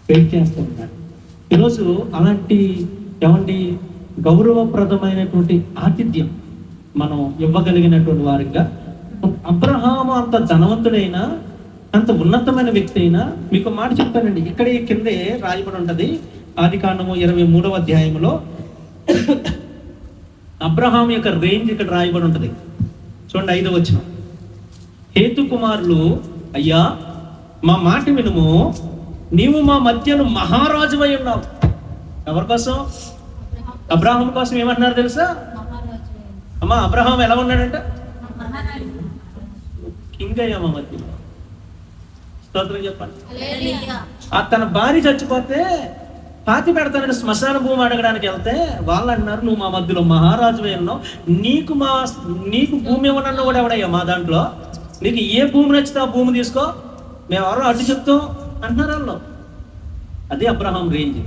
Speaker 1: వెయిట్ చేస్తూ ఉన్నాడు. ఈరోజు అలాంటి ఏమండి గౌరవప్రదమైనటువంటి ఆతిథ్యం మనం ఇవ్వగలిగినటువంటి వారిగా. అబ్రహాము అంత ధనవంతుడైనా, అంత ఉన్నతమైన వ్యక్తి అయినా, మీకు మాట చెప్తానండి, ఇక్కడే కిందే రాయబడి ఉంటది. ఆదికాండము 23వ అధ్యాయంలో అబ్రహాం యొక్క రేంజ్ ఇక్కడ రాయబడి ఉంటది. చూడండి 5వ వచనం. హేతు కుమారులు, అయ్యా మా మాట వినుము, నీవు మా మధ్యను మహారాజువై ఉన్నావు. ఎవరి కోసం? అబ్రహాం కోసం. ఏమంటున్నారు తెలుసా అమ్మా? అబ్రహాం ఎలా ఉన్నాడంట? కింగ్ అయ్యా మా మధ్యలో. స్తోత్రం చెప్పండి. తన భార్య చచ్చిపోతే పాతి పెడతానని శ్మశాన భూమి అడగడానికి వెళ్తే వాళ్ళు అంటున్నారు, నువ్వు మా మధ్యలో మహారాజువై ఉన్నావు, నీకు భూమి ఇవ్వనన్ను కూడా ఎవడయ్యా మా దాంట్లో, నీకు ఏ భూమి నచ్చితే ఆ భూమి తీసుకో, మేము ఎవరో అడ్డు చెప్తాం అంటున్నారు వాళ్ళు. అదే అబ్రహాం రేంజ్.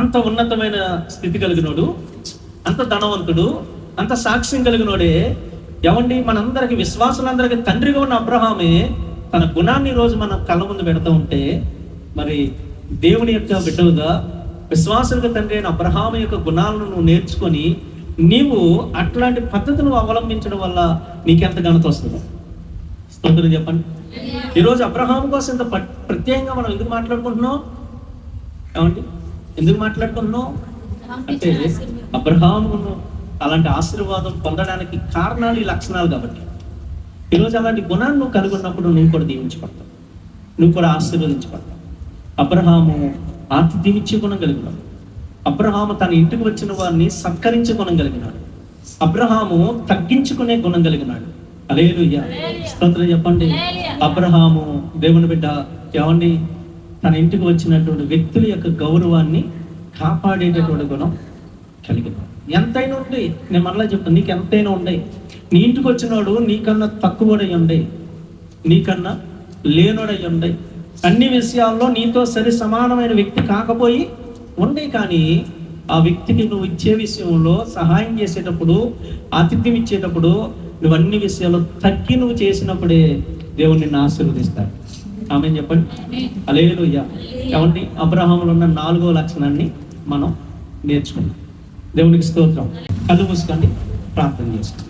Speaker 1: అంత ఉన్నతమైన స్థితి కలిగినోడు, అంత ధనవంతుడు, అంత సాక్ష్యం కలిగినోడే. ఏమండి మనందరికి, విశ్వాసులందరికీ తండ్రిగా ఉన్న అబ్రహామే తన గుణాన్ని రోజు మన కళ్ళ ముందు పెడతా ఉంటే, మరి దేవుని యొక్క బిడ్డలుగా విశ్వాసులకు తండ్రి అయిన అబ్రహాము యొక్క గుణాలను నువ్వు నేర్చుకొని నీవు అట్లాంటి పద్ధతులు అవలంబించడం వల్ల నీకెంత ఘనత వస్తుందో. స్తోత్రం చెప్పండి. ఈరోజు అబ్రహాము కోసం ఇంత ప్రత్యేకంగా మనం ఎందుకు మాట్లాడుకుంటున్నాం? ఏమండి ఎందుకు మాట్లాడుకుంటున్నాం అంటే అబ్రహామును అలాంటి ఆశీర్వాదం పొందడానికి కారణాలు ఈ లక్షణాలు. కాబట్టి ఈరోజు అలాంటి గుణాన్ని నువ్వు కలిగి ఉన్నప్పుడు నువ్వు కూడా దీవించబడతావు, నువ్వు కూడా ఆశీర్వదించబడతావు. అబ్రహాము ఆతిథ్యం ఇచ్చే గుణం కలిగినాడు. అబ్రహాము తన ఇంటికి వచ్చిన వారిని సత్కరించే గుణం కలిగినాడు. అబ్రహాము తగ్గించుకునే గుణం కలిగినాడు. హల్లెలూయా. స్తోత్రం చెప్పండి. అబ్రహాము దేవుని బిడ్డ ఏమండి తన ఇంటికి వచ్చినటువంటి వ్యక్తుల యొక్క గౌరవాన్ని కాపాడేటటువంటి గుణం కలిగినాడు. ఎంతైనా ఉండే, నేను మరలా చెప్తాను, నీకు ఎంతైనా ఉండే, నీ ఇంటికి వచ్చినోడు నీకన్నా తక్కువడై ఉండే, నీకన్నా లేనోడై ఉండే, అన్ని విషయాల్లో నీతో సరి సమానమైన వ్యక్తి కాకపోయి ఉండే, కానీ ఆ వ్యక్తికి నువ్వు ఇచ్చే విషయంలో సహాయం చేసేటప్పుడు, ఆతిథ్యం ఇచ్చేటప్పుడు నువ్వు అన్ని విషయాల్లో తగ్గి నువ్వు చేసినప్పుడే దేవుడు నిన్ను ఆశీర్వదిస్తాడు. ఆమెన్ చెప్పండి. హల్లెలూయా. ఏమండి అబ్రహాములో ఉన్న 4వ లక్షణాన్ని మనం నేర్చుకున్నాం. దేవునికి స్తోత్రం. కళ్ళు మూసుకోండి, ప్రార్థన చేసుకోండి.